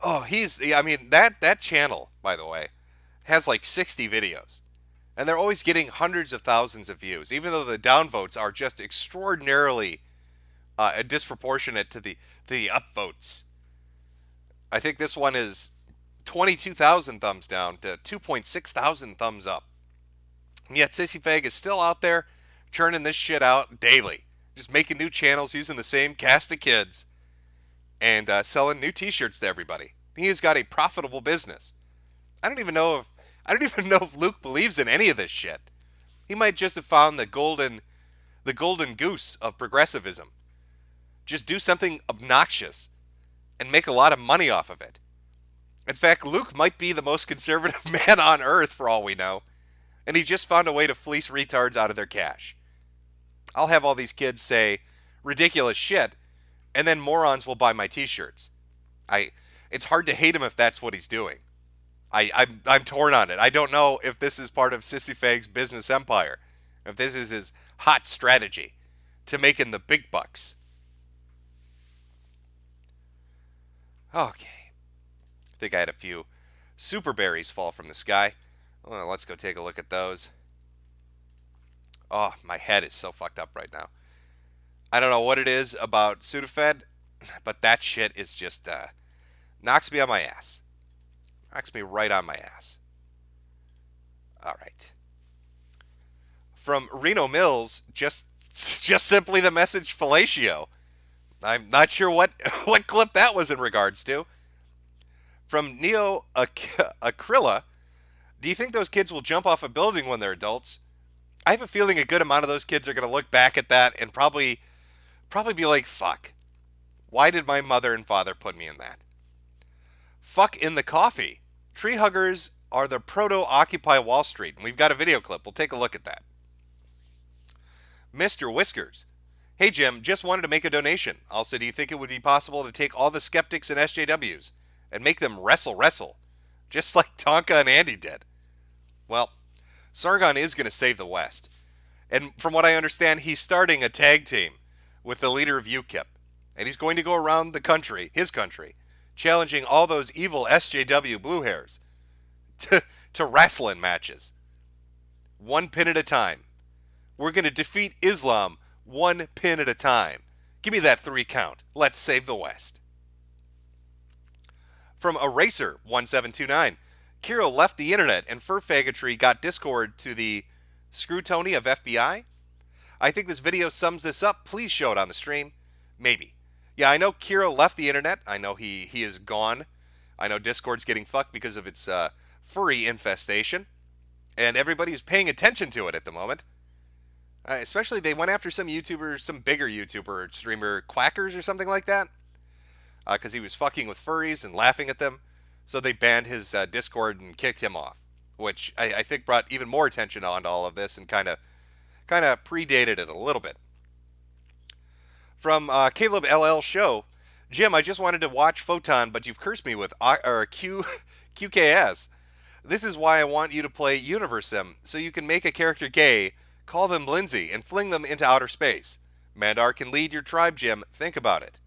Oh, that channel, by the way, has like 60 videos. And they're always getting hundreds of thousands of views, even though the downvotes are just extraordinarily disproportionate to the upvotes. I think this one is 22,000 thumbs down to 2.6 thousand thumbs up. And yet Sissy Fag is still out there churning this shit out daily. Just making new channels using the same cast of kids and selling new t-shirts to everybody. He has got a profitable business. I don't even know if Luke believes in any of this shit. He might just have found the golden goose of progressivism. Just do something obnoxious and make a lot of money off of it. In fact, Luke might be the most conservative man on earth for all we know. And he just found a way to fleece retards out of their cash. I'll have all these kids say ridiculous shit, and then morons will buy my t-shirts. It's hard to hate him if that's what he's doing. I'm torn on it. I don't know if this is part of Sissy Fag's business empire, if this is his hot strategy to making the big bucks. Okay. I think I had a few super berries fall from the sky. Well, let's go take a look at those. Oh, my head is so fucked up right now. I don't know what it is about Sudafed, but that shit is just knocks me on my ass. Knocks me right on my ass. All right. From Reno Mills, just simply the message fellatio. I'm not sure what clip that was in regards to. From Neo Acryla, do you think those kids will jump off a building when they're adults? I have a feeling a good amount of those kids are going to look back at that and probably be like, fuck. Why did my mother and father put me in that? Fuck in the coffee. Tree huggers are the proto-Occupy Wall Street, and we've got a video clip. We'll take a look at that. Mr. Whiskers. Hey, Jim, just wanted to make a donation. Also, do you think it would be possible to take all the skeptics and SJWs and make them wrestle, just like Tonka and Andy did? Well, Sargon is going to save the West. And from what I understand, he's starting a tag team with the leader of UKIP. And he's going to go around the country, his country, challenging all those evil SJW blue hairs to wrestling matches. One pin at a time. We're going to defeat Islam one pin at a time. Give me that 3 count. Let's save the West. From Eraser1729. Kiro left the internet and fur faggotry got Discord to the Screw Tony of FBI. I think this video sums this up. Please show it on the stream. Maybe. Yeah, I know Kiro left the internet. I know he is gone. I know Discord's getting fucked because of its furry infestation. And everybody's paying attention to it at the moment. Especially they went after some YouTuber, some bigger YouTuber streamer, Quackers or something like that. Because he was fucking with furries and laughing at them. So they banned his Discord and kicked him off, which I think brought even more attention onto all of this and kind of predated it a little bit. From Caleb LL Show, Jim, I just wanted to watch Photon, but you've cursed me with QKS. This is why I want you to play Universim, so you can make a character gay, call them Lindsay, and fling them into outer space. Mandar can lead your tribe, Jim. Think about it.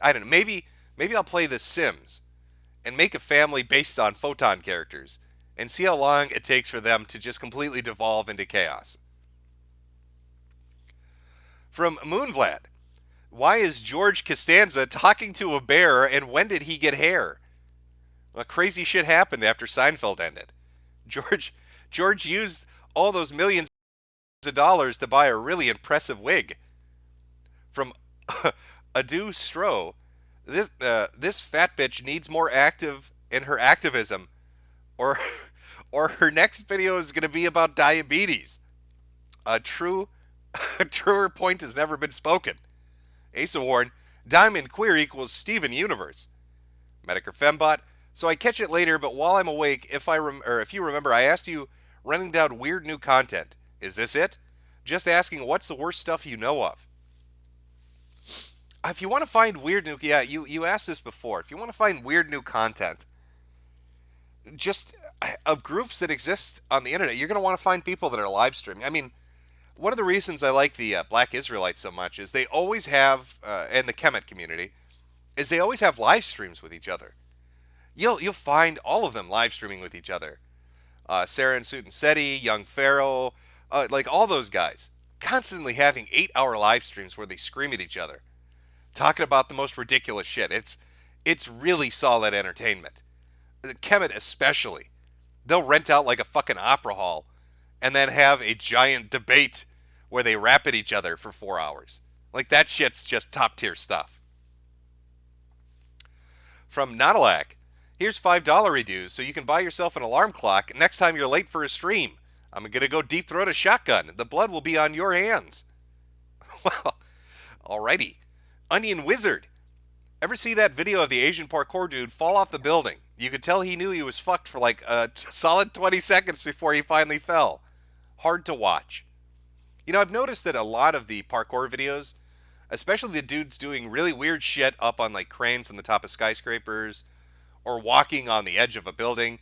I don't know. Maybe I'll play The Sims and make a family based on Photon characters and see how long it takes for them to just completely devolve into chaos. From Moonvlad, why is George Costanza talking to a bear, and when did he get hair? Well, crazy shit happened after Seinfeld ended. George used all those millions of dollars to buy a really impressive wig. From Adu Stro, this fat bitch needs more active in her activism, or her next video is going to be about diabetes. A truer point has never been spoken. Asa Warren, Diamond Queer equals Steven Universe. Metokur Fembot, so I catch it later, but while I'm awake, if you remember, I asked you running down weird new content. Is this it? Just asking, what's the worst stuff you know of? If you want to find weird new, yeah, you asked this before. If you want to find weird new content, just of groups that exist on the internet, you're going to want to find people that are live streaming. I mean, one of the reasons I like the Black Israelites so much is they always have, and the Kemet community, is they always have live streams with each other. You'll find all of them live streaming with each other. Sarah and Suten Seti, Young Pharaoh, like all those guys, constantly having 8-hour live streams where they scream at each other, talking about the most ridiculous shit. It's really solid entertainment. Kemet especially. They'll rent out like a fucking opera hall and then have a giant debate where they rap at each other for 4 hours. Like, that shit's just top tier stuff. From Nautilak, here's $5 reduce so you can buy yourself an alarm clock next time you're late for a stream. I'm going to go deep throat a shotgun. The blood will be on your hands. Well, alrighty. Onion Wizard. Ever see that video of the Asian parkour dude fall off the building? You could tell he knew he was fucked for like a solid 20 seconds before he finally fell. Hard to watch. You know, I've noticed that a lot of the parkour videos, especially the dudes doing really weird shit up on like cranes on the top of skyscrapers or walking on the edge of a building,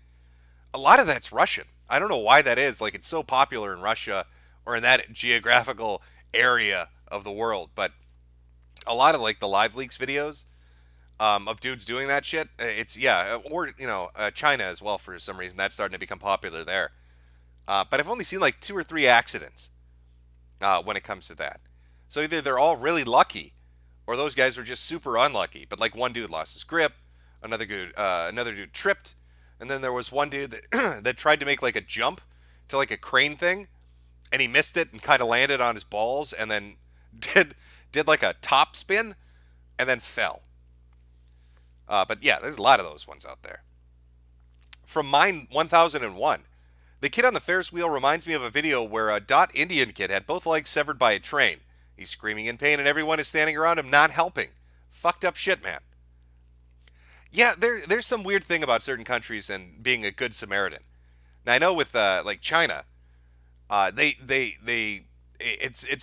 a lot of that's Russian. I don't know why that is. Like, it's so popular in Russia or in that geographical area of the world, but a lot of like the Live Leaks videos of dudes doing that shit, it's, yeah, or, you know, China as well for some reason. That's starting to become popular there. But I've only seen like 2 or 3 accidents when it comes to that. So either they're all really lucky, or those guys were just super unlucky. But like one dude lost his grip, another dude tripped, and then there was one dude that that tried to make like a jump to like a crane thing, and he missed it and kind of landed on his balls, and then did like a top spin, and then fell. But yeah, there's a lot of those ones out there. From Mine 1001. The kid on the Ferris wheel reminds me of a video where a Dot Indian kid had both legs severed by a train. He's screaming in pain and everyone is standing around him not helping. Fucked up shit, man. Yeah, there's some weird thing about certain countries and being a good Samaritan. Now I know with like China, it's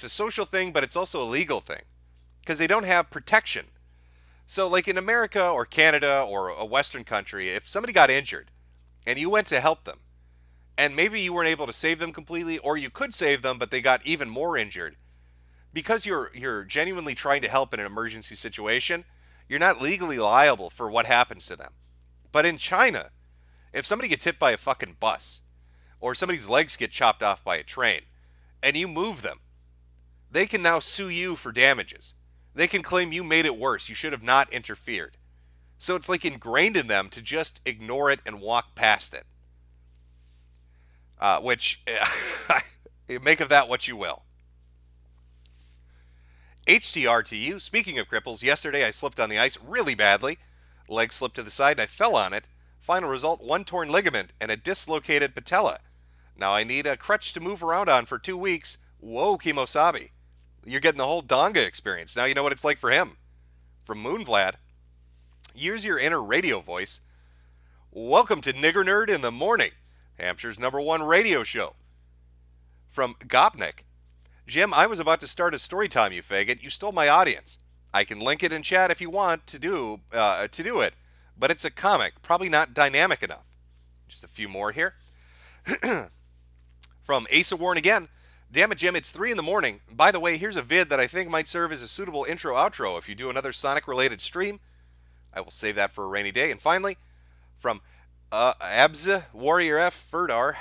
a social thing, but it's also a legal thing because they don't have protection. So like in America or Canada or a Western country, if somebody got injured and you went to help them, and maybe you weren't able to save them completely, or you could save them, but they got even more injured, because you're genuinely trying to help in an emergency situation, you're not legally liable for what happens to them. But in China, if somebody gets hit by a fucking bus, or somebody's legs get chopped off by a train, and you move them, they can now sue you for damages. They can claim you made it worse. You should have not interfered. So it's like ingrained in them to just ignore it and walk past it. Which, make of that what you will. HTRTU, speaking of cripples, yesterday I slipped on the ice really badly. Leg slipped to the side and I fell on it. Final result, 1 torn ligament and a dislocated patella. Now I need a crutch to move around on for 2 weeks. Whoa, Kimosabi. You're getting the whole Donga experience. Now you know what it's like for him. From Moonvlad, use your inner radio voice. Welcome to Nigger Nerd in the Morning, Hampshire's #1 radio show. From Gopnik. Jim, I was about to start a story time, you faggot. You stole my audience. I can link it in chat if you want to do it, but it's a comic, probably not dynamic enough. Just a few more here. From Asa Warren again. Damn it, Jim, it's 3 in the morning. By the way, here's a vid that I think might serve as a suitable intro-outro if you do another Sonic-related stream. I will save that for a rainy day. And finally, from Abza Warrior F Ferdar.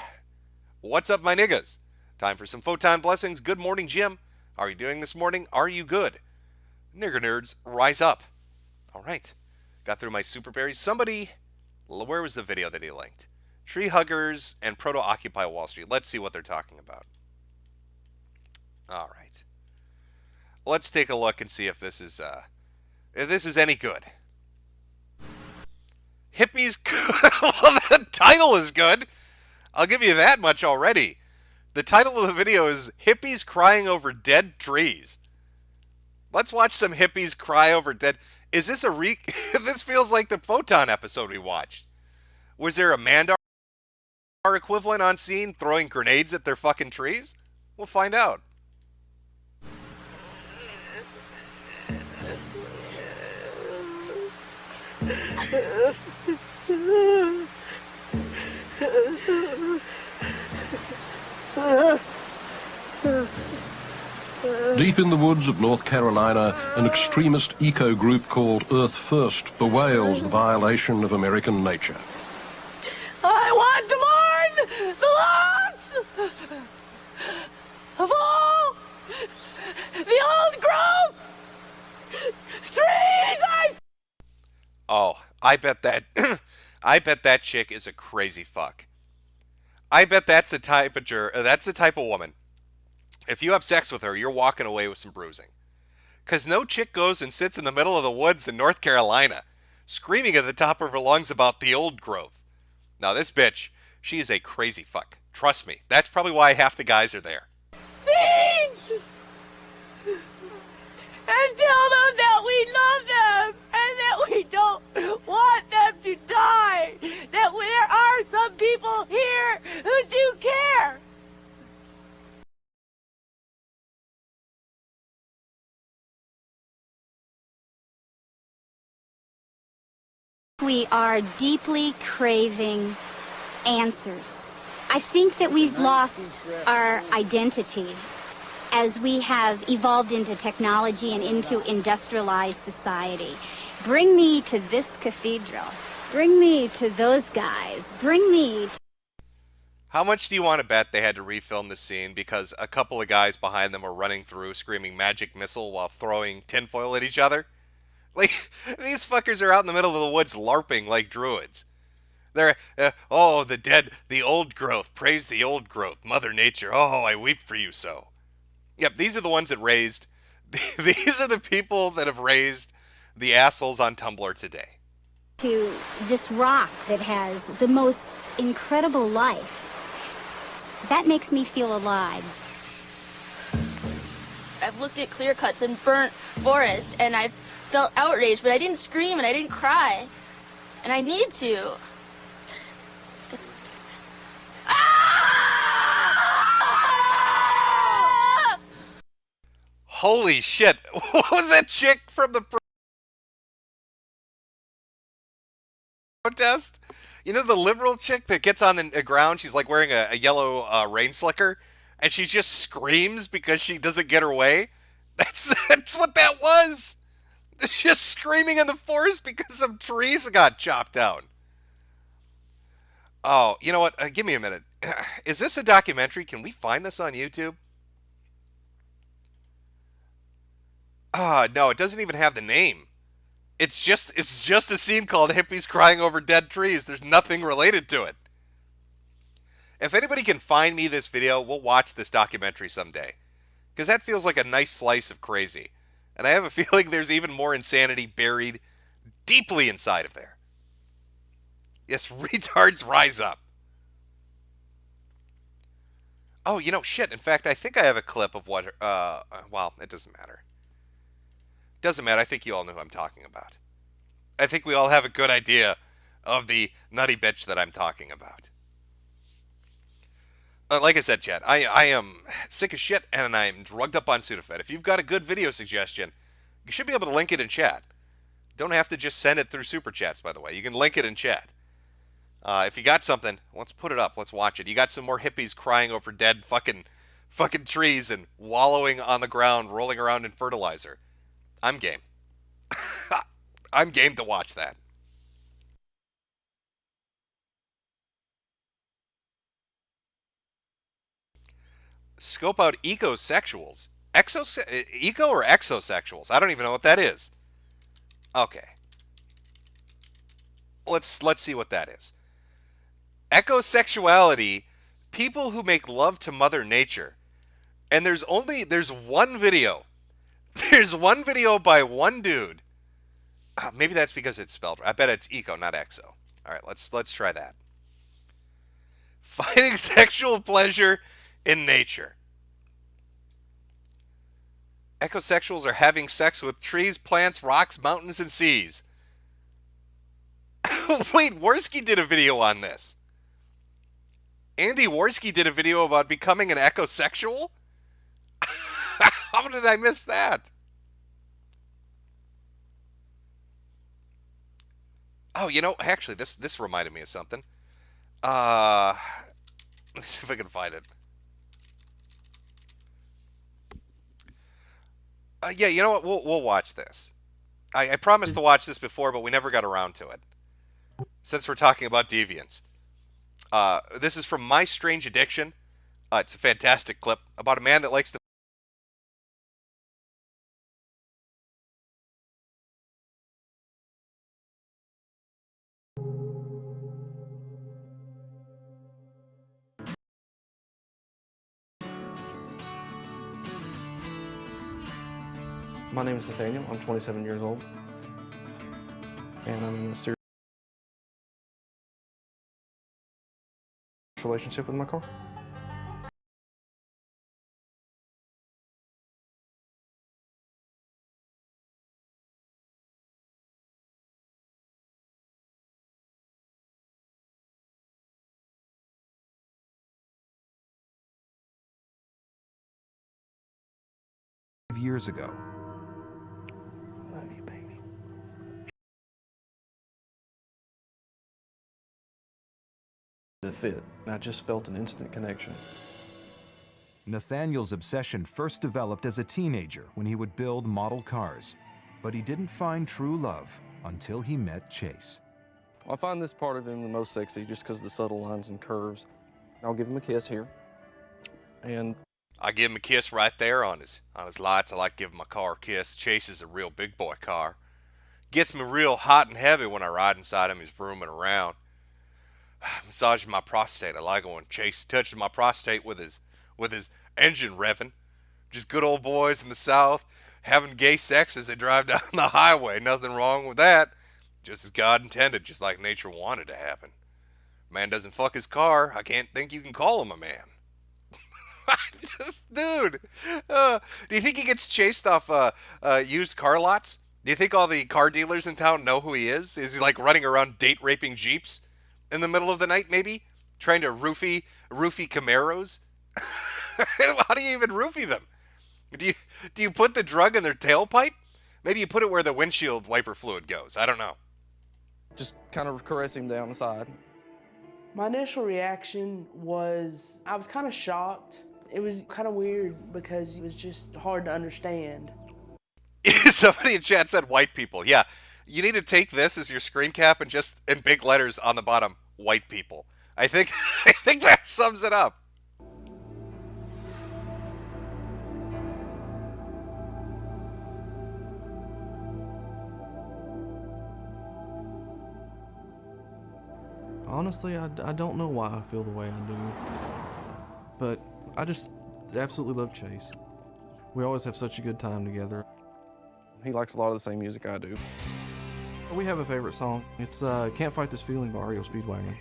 What's up, my niggas? Time for some photon blessings. Good morning, Jim. How are you doing this morning? Are you good? Nigger nerds, rise up. All right. Got through my super berries. Somebody, where was the video that he linked? Tree huggers and proto-occupy Wall Street. Let's see what they're talking about. All right. Let's take a look and see if this is any good. Hippies. Well, the title is good. I'll give you that much already. The title of the video is Hippies Crying Over Dead Trees. Let's watch some hippies cry over dead. Is this a This feels like the Photon episode we watched. Was there a Mandar equivalent on scene throwing grenades at their fucking trees? We'll find out. Deep in the woods of North Carolina, an extremist eco group called Earth First bewails the violation of American nature. I want to mourn the loss of all the old growth trees. Oh, I bet that chick is a crazy fuck. I bet that's the type of woman. If you have sex with her, you're walking away with some bruising. Because no chick goes and sits in the middle of the woods in North Carolina, screaming at the top of her lungs about the old growth. Now this bitch, she is a crazy fuck. Trust me. That's probably why half the guys are there. Sing! And tell them that we love them and that we don't want them to die. That there are some people here who do care. We are deeply craving answers. I think that we've lost our identity as we have evolved into technology and into industrialized society. Bring me to this cathedral. Bring me to those guys. Bring me to... How much do you want to bet they had to refilm this scene because a couple of guys behind them were running through screaming magic missile while throwing tinfoil at each other? Like, these fuckers are out in the middle of the woods LARPing like druids. They're, oh, the dead, the old growth, praise the old growth, Mother Nature, oh, I weep for you so. Yep, these are the ones that raised, these are the people that have raised the assholes on Tumblr today. To this rock that has the most incredible life. That makes me feel alive. I've looked at clear cuts and burnt forest, and I've felt outraged, but I didn't scream and I didn't cry. And I need to. Holy shit. What was that chick from the protest? You know the liberal chick that gets on the ground? She's like wearing a yellow rain slicker, and she just screams because she doesn't get her way? That's what that was. Just screaming in the forest because some trees got chopped down. Oh, you know what? Give me a minute. Is this a documentary? Can we find this on YouTube? No, it doesn't even have the name. It's just a scene called Hippies Crying Over Dead Trees. There's nothing related to it. If anybody can find me this video, we'll watch this documentary someday. Because that feels like a nice slice of crazy. And I have a feeling there's even more insanity buried deeply inside of there. Yes, retards rise up. Oh, you know, shit. In fact, I think I have a clip of what... well, it doesn't matter. Doesn't matter. I think you all know who I'm talking about. I think we all have a good idea of the nutty bitch that I'm talking about. Like I said, Chad, I am sick as shit and I'm drugged up on Sudafed. If you've got a good video suggestion, you should be able to link it in chat. Don't have to just send it through Super Chats, by the way. You can link it in chat. If you got something, let's put it up. Let's watch it. You got some more hippies crying over dead fucking trees and wallowing on the ground, rolling around in fertilizer. I'm game. I'm game to watch that. Scope out ecosexuals. Eco or exosexuals? I don't even know what that is. Okay. Let's see what that is. Ecosexuality, people who make love to Mother Nature. And there's one video. There's one video by one dude. Maybe that's because it's spelled. I bet it's eco, not exo. All right, let's try that. Finding sexual pleasure in nature. Ecosexuals are having sex with trees, plants, rocks, mountains, and seas. Wait, Worski did a video on this. Andy Worski did a video about becoming an ecosexual? How did I miss that? Oh, you know, actually, this reminded me of something. Let me see if I can find it. Yeah, you know what? We'll watch this. I promised to watch this before, but we never got around to it. Since we're talking about deviants. This is from My Strange Addiction. It's a fantastic clip about a man that likes to... My name is Nathaniel. I'm 27 years old. And I'm in a serious relationship with my car. Years ago. Love you, baby. It fit, and I just felt an instant connection. Nathaniel's obsession first developed as a teenager when he would build model cars. But he didn't find true love until he met Chase. I find this part of him the most sexy just because of the subtle lines and curves. I'll give him a kiss here. And I give him a kiss right there on his lights. I like giving my car a kiss. Chase is a real big boy car. Gets me real hot and heavy when I ride inside him. He's vrooming around. Massaging my prostate. I like it when Chase touches my prostate with his engine revving. Just good old boys in the South having gay sex as they drive down the highway. Nothing wrong with that. Just as God intended, just like nature wanted to happen. Man doesn't fuck his car. I can't think you can call him a man. Dude, do you think he gets chased off used car lots? Do you think all the car dealers in town know who he is? Is he like running around date raping Jeeps in the middle of the night, maybe? Trying to roofie Camaros? How do you even roofie them? Do you put the drug in their tailpipe? Maybe you put it where the windshield wiper fluid goes. I don't know. just kind of caress him down the side. My initial reaction was I was kind of shocked. It was kind of weird because it was just hard to understand. Somebody in chat said white people. Yeah, you need to take this as your screen cap and just in big letters on the bottom, white people. I think that sums it up. Honestly, I don't know why I feel the way I do. But I just absolutely love Chase. We always have such a good time together. He likes a lot of the same music I do. We have a favorite song. It's Can't Fight This Feeling by REO Speedwagon.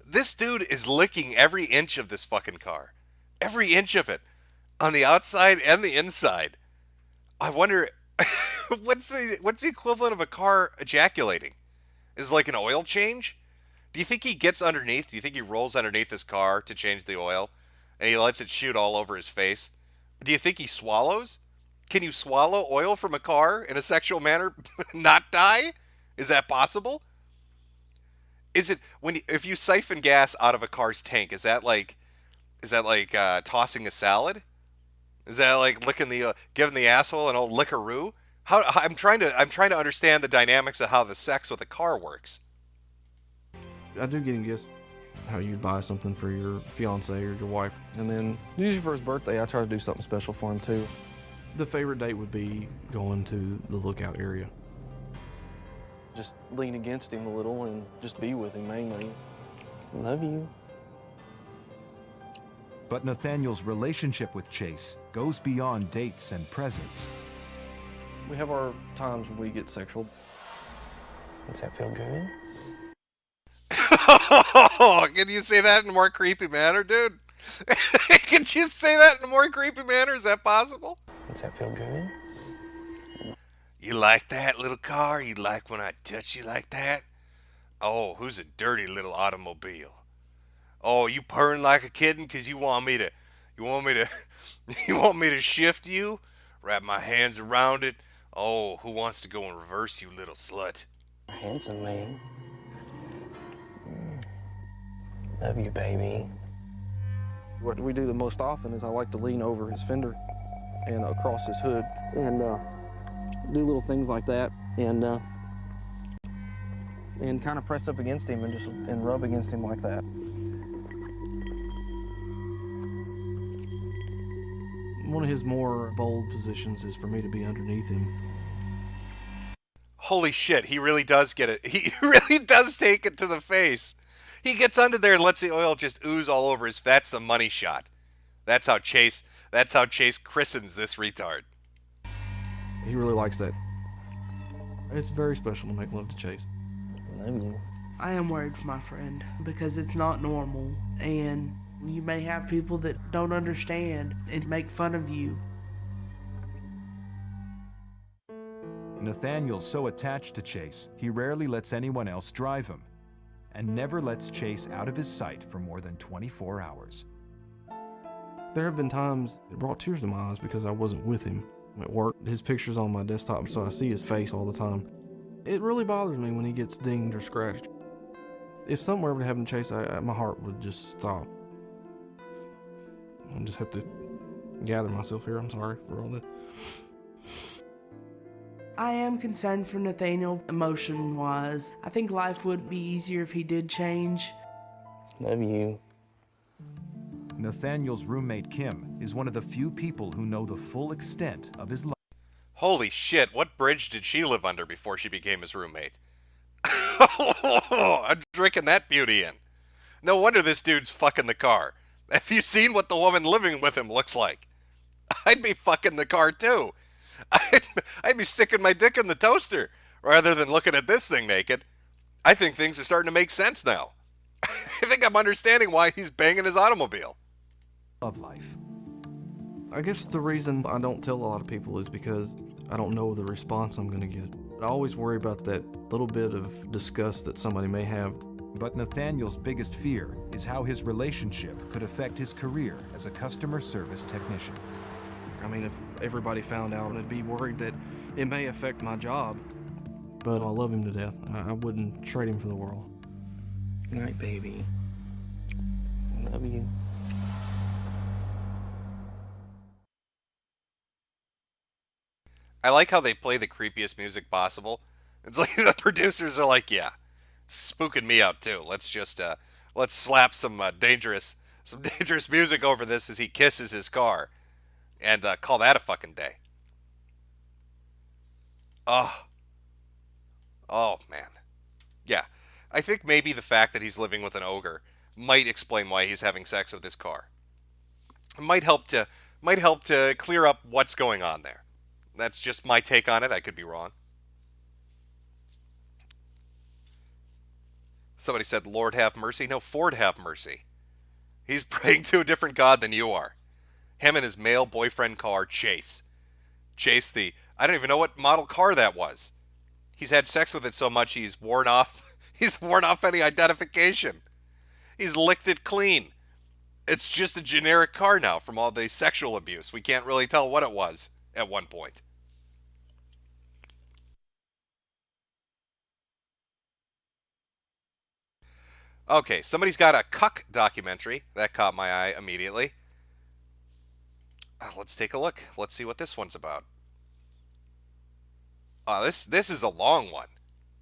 This dude is licking every inch of this fucking car. Every inch of it. On the outside and the inside. I wonder, what's the equivalent of a car ejaculating? Is it like an oil change? Do you think he gets underneath? Do you think he rolls underneath his car to change the oil? And he lets it shoot all over his face? Do you think he swallows? Can you swallow oil from a car in a sexual manner, not die? Is that possible? Is it if you siphon gas out of a car's tank? Is that like tossing a salad? Is that like licking giving the asshole an old lickaroo? I'm trying to understand the dynamics of how the sex with a car works. I do get guess how you buy something for your fiance or your wife, and then usually for his birthday, I try to do something special for him too. The favorite date would be going to the lookout area. Just lean against him a little and just be with him mainly. Love you. But Nathaniel's relationship with Chase goes beyond dates and presents. We have our times when we get sexual. Does that feel good? Can you say that in a more creepy manner, dude? Can you say that in a more creepy manner? Is that possible? Does that feel good? You like that, little car? You like when I touch you like that? Oh, who's a dirty little automobile? Oh, you purring like a kitten because you want me to you want me to shift you? Wrap my hands around it? Oh, who wants to go in reverse, you little slut? Handsome man. Love you, baby. What we do the most often is I like to lean over his fender and across his hood and do little things like that and kind of press up against him and rub against him like that. One of his more bold positions is for me to be underneath him. Holy shit, he really does get it. He really does take it to the face. He gets under there and lets the oil just ooze all over his. That's the money shot. That's how Chase christens this retard. He really likes that. It's very special to make love to Chase. Love you. I am worried for my friend because it's not normal, and you may have people that don't understand and make fun of you. Nathaniel's so attached to Chase, he rarely lets anyone else drive him, and never lets Chase out of his sight for more than 24 hours. There have been times it brought tears to my eyes because I wasn't with him. At work, his picture's on my desktop, so I see his face all the time. It really bothers me when he gets dinged or scratched. If something were ever to happen to Chase, my heart would just stop. I just have to gather myself here. I'm sorry for all that. I am concerned for Nathaniel emotion-wise. I think life would be easier if he did change. Love you. Nathaniel's roommate Kim is one of the few people who know the full extent of his life. Holy shit, what bridge did she live under before she became his roommate? I'm drinking that beauty in. No wonder this dude's fucking the car. Have you seen what the woman living with him looks like? I'd be fucking the car too. I'd be sticking my dick in the toaster rather than looking at this thing naked. I think things are starting to make sense now. I think I'm understanding why he's banging his automobile. Of life. I guess the reason I don't tell a lot of people is because I don't know the response I'm going to get. I always worry about that little bit of disgust that somebody may have. But Nathaniel's biggest fear is how his relationship could affect his career as a customer service technician. I mean, if everybody found out, I'd be worried that it may affect my job. But I love him to death. I wouldn't trade him for the world. Good night, baby. Love you. I like how they play the creepiest music possible. It's like the producers are like, yeah, it's spooking me out too. Let's slap some dangerous music over this as he kisses his car, and call that a fucking day. Oh man, yeah. I think maybe the fact that he's living with an ogre might explain why he's having sex with his car. It might help to clear up what's going on there. That's just my take on it. I could be wrong. Somebody said, Lord have mercy. No, Ford have mercy. He's praying to a different God than you are. Him and his male boyfriend car, Chase. I don't even know what model car that was. He's had sex with it so much he's worn off He's worn off any identification. He's licked it clean. It's just a generic car now from all the sexual abuse. We can't really tell what it was at one point. Okay, somebody's got a cuck documentary. That caught my eye immediately. Let's take a look. Let's see what this one's about. This is a long one.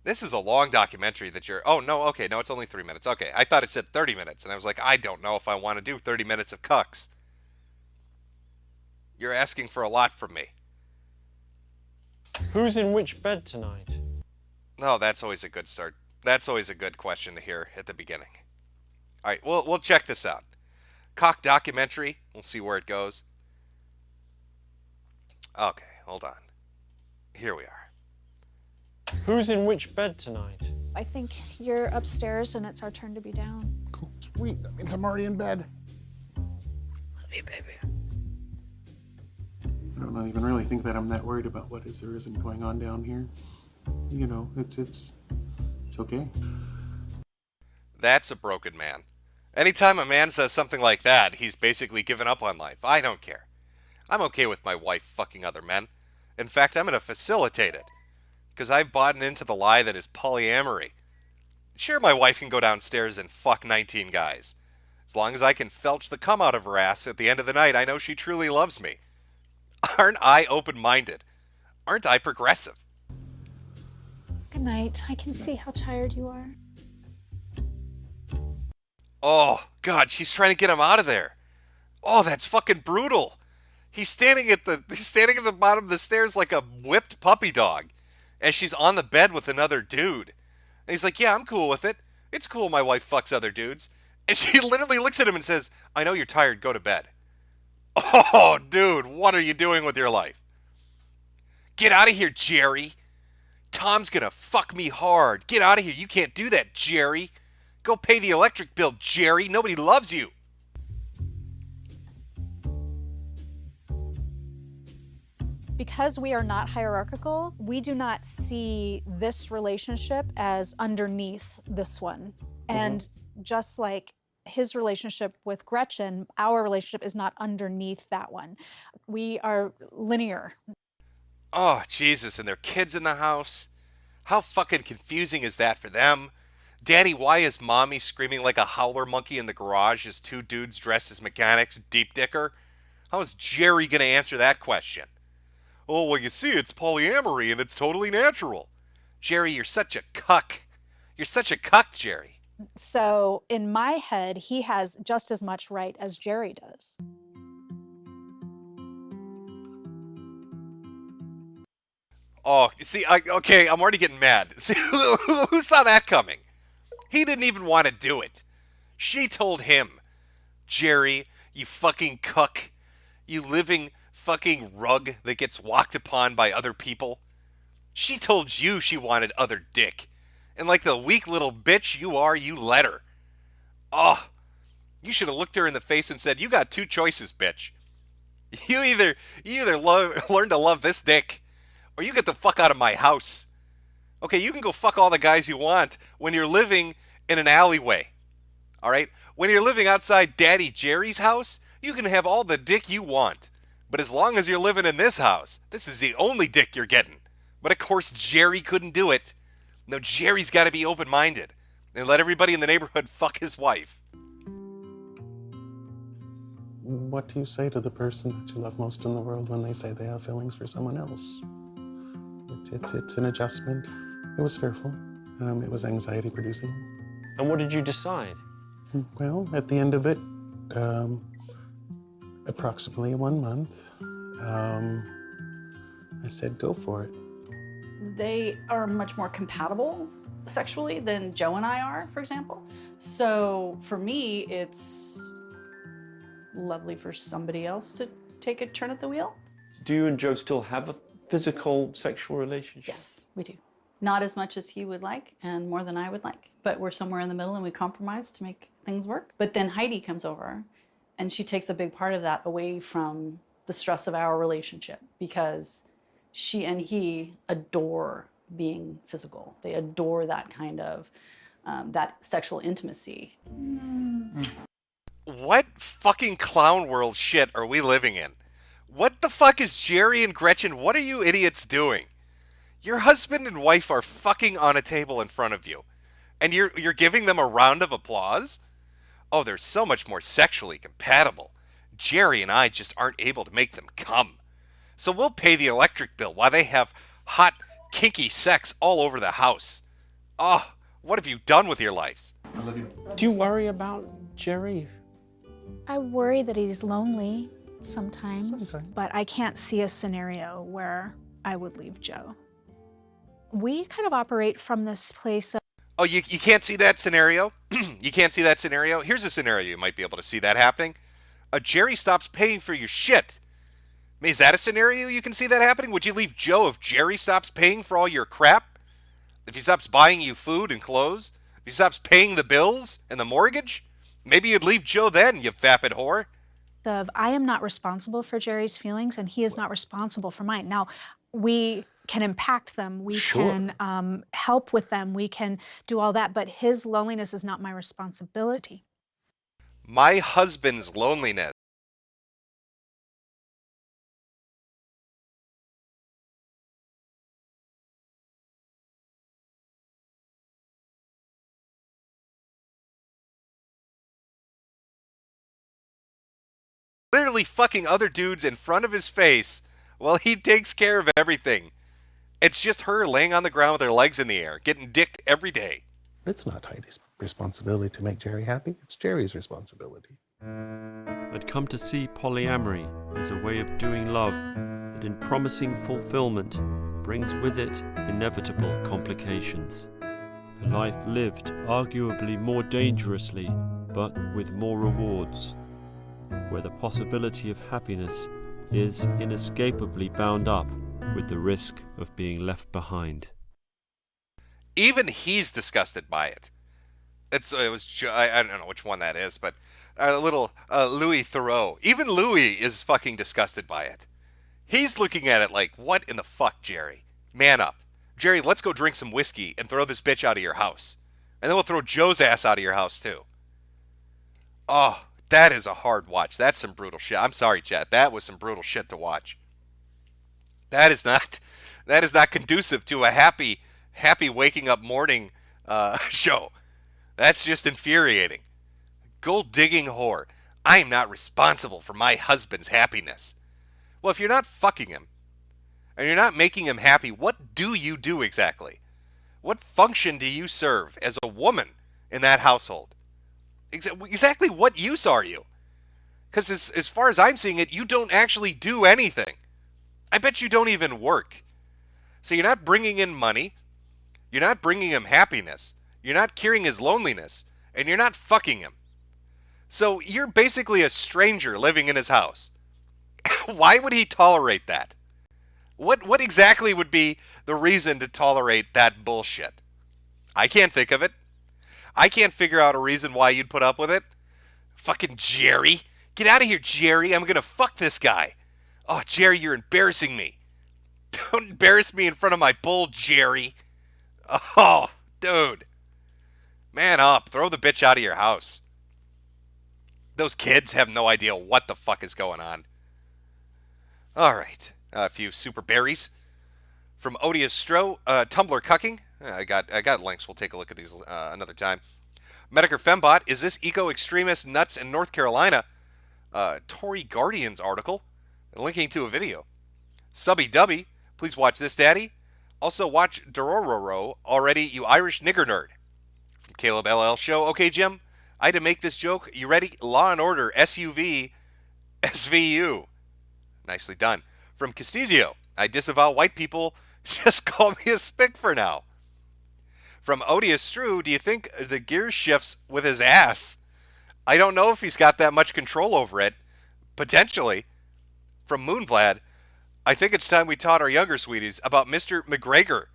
This is a long documentary that you're... Oh, no, okay, no, it's only 3 minutes. Okay, I thought it said 30 minutes, and I was like, I don't know if I want to do 30 minutes of cucks. You're asking for a lot from me. Who's in which bed tonight? No, that's always a good start. That's always a good question to hear at the beginning. All right, we'll check this out. Cock documentary. We'll see where it goes. Okay, hold on. Here we are. Who's in which bed tonight? I think you're upstairs and it's our turn to be down. Cool. Sweet. That means I'm already in bed. Hey, baby. I don't even really think that I'm that worried about what is or isn't going on down here. You know, it's okay. That's a broken man. Anytime a man says something like that, he's basically given up on life. I don't care. I'm okay with my wife fucking other men. In fact, I'm going to facilitate it. Because I've bought into the lie that is polyamory. Sure, my wife can go downstairs and fuck 19 guys. As long as I can felch the cum out of her ass at the end of the night, I know she truly loves me. Aren't I open-minded? Aren't I progressive? Good night. I can see how tired you are. Oh, God, she's trying to get him out of there. Oh, that's fucking brutal. He's standing at the bottom of the stairs like a whipped puppy dog. And she's on the bed with another dude. And he's like, yeah, I'm cool with it. It's cool my wife fucks other dudes. And she literally looks at him and says, I know you're tired, go to bed. Oh, dude, what are you doing with your life? Get out of here, Jerry. Tom's gonna fuck me hard. Get out of here. You can't do that, Jerry. Go pay the electric bill, Jerry. Nobody loves you. Because we are not hierarchical, we do not see this relationship as underneath this one. And just like his relationship with Gretchen, our relationship is not underneath that one. We are linear. Oh, Jesus, and their kids in the house. How fucking confusing is that for them? Daddy, why is mommy screaming like a howler monkey in the garage as two dudes dressed as mechanics deep dicker? How is Jerry gonna answer that question? Oh, well, you see, it's polyamory and it's totally natural. Jerry, you're such a cuck. You're such a cuck, Jerry. So in my head, he has just as much right as Jerry does. Oh, see, okay, I'm already getting mad. See, who saw that coming? He didn't even want to do it. She told him, Jerry, you fucking cuck. You living fucking rug that gets walked upon by other people. She told you she wanted other dick. And like the weak little bitch you are, you let her. Oh, you should have looked her in the face and said, you got two choices, bitch. You either learn to love this dick, or you get the fuck out of my house. Okay, you can go fuck all the guys you want when you're living in an alleyway. All right? When you're living outside Daddy Jerry's house, you can have all the dick you want. But as long as you're living in this house, this is the only dick you're getting. But of course, Jerry couldn't do it. No, Jerry's got to be open-minded and let everybody in the neighborhood fuck his wife. What do you say to the person that you love most in the world when they say they have feelings for someone else? It's an adjustment. It was fearful. It was anxiety-producing. And what did you decide? Well, at the end of it, approximately 1 month, I said, go for it. They are much more compatible sexually than Joe and I are, for example. So for me, it's lovely for somebody else to take a turn at the wheel. Do you and Joe still have a physical sexual relationship? Yes, we do. Not as much as he would like and more than I would like, but we're somewhere in the middle and we compromise to make things work. But then Heidi comes over and she takes a big part of that away from the stress of our relationship because she and he adore being physical. They adore that kind of that sexual intimacy. What fucking clown world shit are we living in? What the fuck is Jerry and Gretchen? What are you idiots doing? Your husband and wife are fucking on a table in front of you, and you're giving them a round of applause? Oh, they're so much more sexually compatible. Jerry and I just aren't able to make them come. So we'll pay the electric bill while they have hot, kinky sex all over the house. Oh, what have you done with your lives? Do you worry about Jerry? I worry that he's lonely sometimes, but I can't see a scenario where I would leave Joe. We kind of operate from this place of... Oh, you can't see that scenario? You can't see that scenario? Here's a scenario you might be able to see that happening. Jerry stops paying for your shit. I mean, is that a scenario you can see that happening? Would you leave Joe if Jerry stops paying for all your crap? If he stops buying you food and clothes? If he stops paying the bills and the mortgage? Maybe you'd leave Joe then, you vapid whore. I am not responsible for Jerry's feelings, and he is not responsible for mine. Now, we can impact them, we can help with them, we can do all that, but his loneliness is not my responsibility. My husband's loneliness. Literally fucking other dudes in front of his face while he takes care of everything. It's just her laying on the ground with her legs in the air, getting dicked every day. It's not Heidi's responsibility to make Jerry happy. It's Jerry's responsibility. I'd come to see polyamory as a way of doing love that in promising fulfillment brings with it inevitable complications. A life lived arguably more dangerously, but with more rewards, where the possibility of happiness is inescapably bound up with the risk of being left behind. Even he's disgusted by it. I don't know which one that is, but little Louis Theroux. Even Louis is fucking disgusted by it. He's looking at it like, what in the fuck, Jerry? Man up. Jerry, let's go drink some whiskey and throw this bitch out of your house. And then we'll throw Joe's ass out of your house, too. Oh, that is a hard watch. That's some brutal shit. I'm sorry, chat. That was some brutal shit to watch. That is not conducive to a happy waking up morning show. That's just infuriating. Gold digging whore. I am not responsible for my husband's happiness. Well, if you're not fucking him and you're not making him happy, what do you do exactly? What function do you serve as a woman in that household? Exactly what use are you? Because as far as I'm seeing it, you don't actually do anything. I bet you don't even work. So you're not bringing in money, you're not bringing him happiness, you're not curing his loneliness, and you're not fucking him. So you're basically a stranger living in his house. Why would he tolerate that? What exactly would be the reason to tolerate that bullshit? I can't think of it. I can't figure out a reason why you'd put up with it. Fucking Jerry. Get out of here, Jerry. I'm gonna fuck this guy. Oh, Jerry, you're embarrassing me. Don't embarrass me in front of my bull, Jerry. Oh, dude. Man up. Throw the bitch out of your house. Those kids have no idea what the fuck is going on. All right. A few super berries. From Odious Stro, Tumblr cucking. I got links. We'll take a look at these another time. Metokur Fembot, is this eco-extremist nuts in North Carolina? Tory Guardian's article, linking to a video. Subby Dubby, please watch this, Daddy. Also watch Dorororo, already, you Irish nigger nerd. From Caleb LL Show, okay, Jim, I had to make this joke. You ready? Law and Order, SUV, SVU. Nicely done. From Castillo, I disavow white people. Just call me a spick for now. From Odious Strew, do you think the gear shifts with his ass? I don't know if he's got that much control over it. Potentially. From Moonvlad, I think it's time we taught our younger sweeties about Mr. McGregor.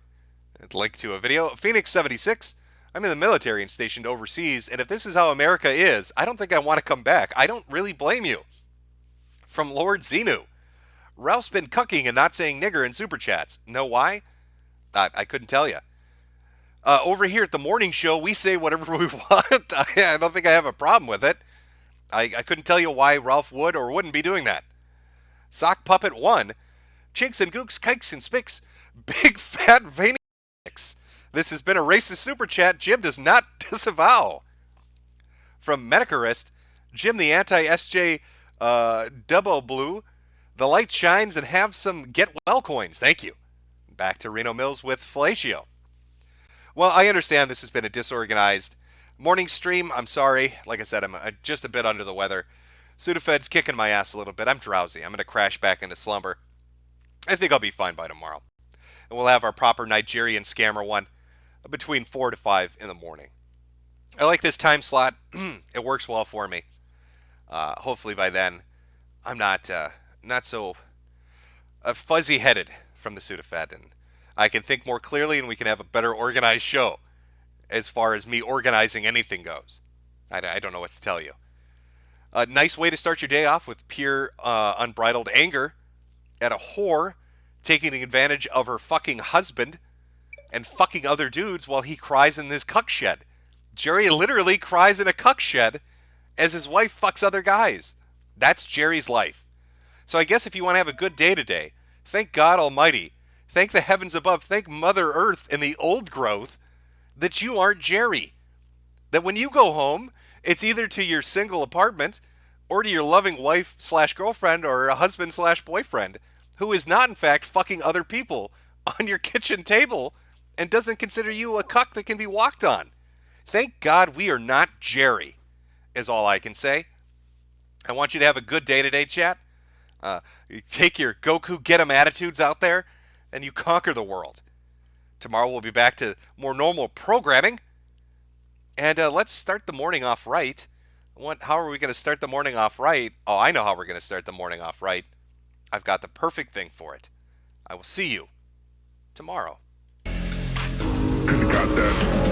Link to a video. Phoenix 76, I'm in the military and stationed overseas, and if this is how America is, I don't think I want to come back. I don't really blame you. From Lord Xenu, Ralph's been cucking and not saying nigger in super chats. Know why? I couldn't tell you. Over here at the morning show, we say whatever we want. I don't think I have a problem with it. I couldn't tell you why Ralph would or wouldn't be doing that. Sock Puppet 1. Chinks and gooks, kikes and spicks. Big fat veiny dicks. This has been a racist super chat Jim does not disavow. From Metokurist. Jim the anti-SJ Dubbo Blue. The light shines and have some get well coins. Thank you. Back to Reno Mills with Fellatio. Well, I understand this has been a disorganized morning stream. I'm sorry. Like I said, I'm just a bit under the weather. Sudafed's kicking my ass a little bit. I'm drowsy. I'm going to crash back into slumber. I think I'll be fine by tomorrow. And we'll have our proper Nigerian scammer one between 4 to 5 in the morning. I like this time slot. It works well for me. Hopefully by then, I'm not so fuzzy-headed from the Sudafed, and I can think more clearly, and we can have a better organized show as far as me organizing anything goes. I don't know what to tell you. A nice way to start your day off with pure, unbridled anger at a whore taking advantage of her fucking husband and fucking other dudes while he cries in this cuck shed. Jerry literally cries in a cuck shed as his wife fucks other guys. That's Jerry's life. So I guess if you want to have a good day today, thank God Almighty, thank the heavens above, thank Mother Earth and the old growth that you aren't Jerry. That when you go home, it's either to your single apartment or to your loving wife / girlfriend or a husband / boyfriend who is not in fact fucking other people on your kitchen table and doesn't consider you a cuck that can be walked on. Thank God we are not Jerry, is all I can say. I want you to have a good day today, chat. You take your Goku get 'em attitudes out there and you conquer the world. Tomorrow we'll be back to more normal programming. And let's start the morning off right. How are we going to start the morning off right? Oh, I know how we're going to start the morning off right. I've got the perfect thing for it. I will see you tomorrow. Got that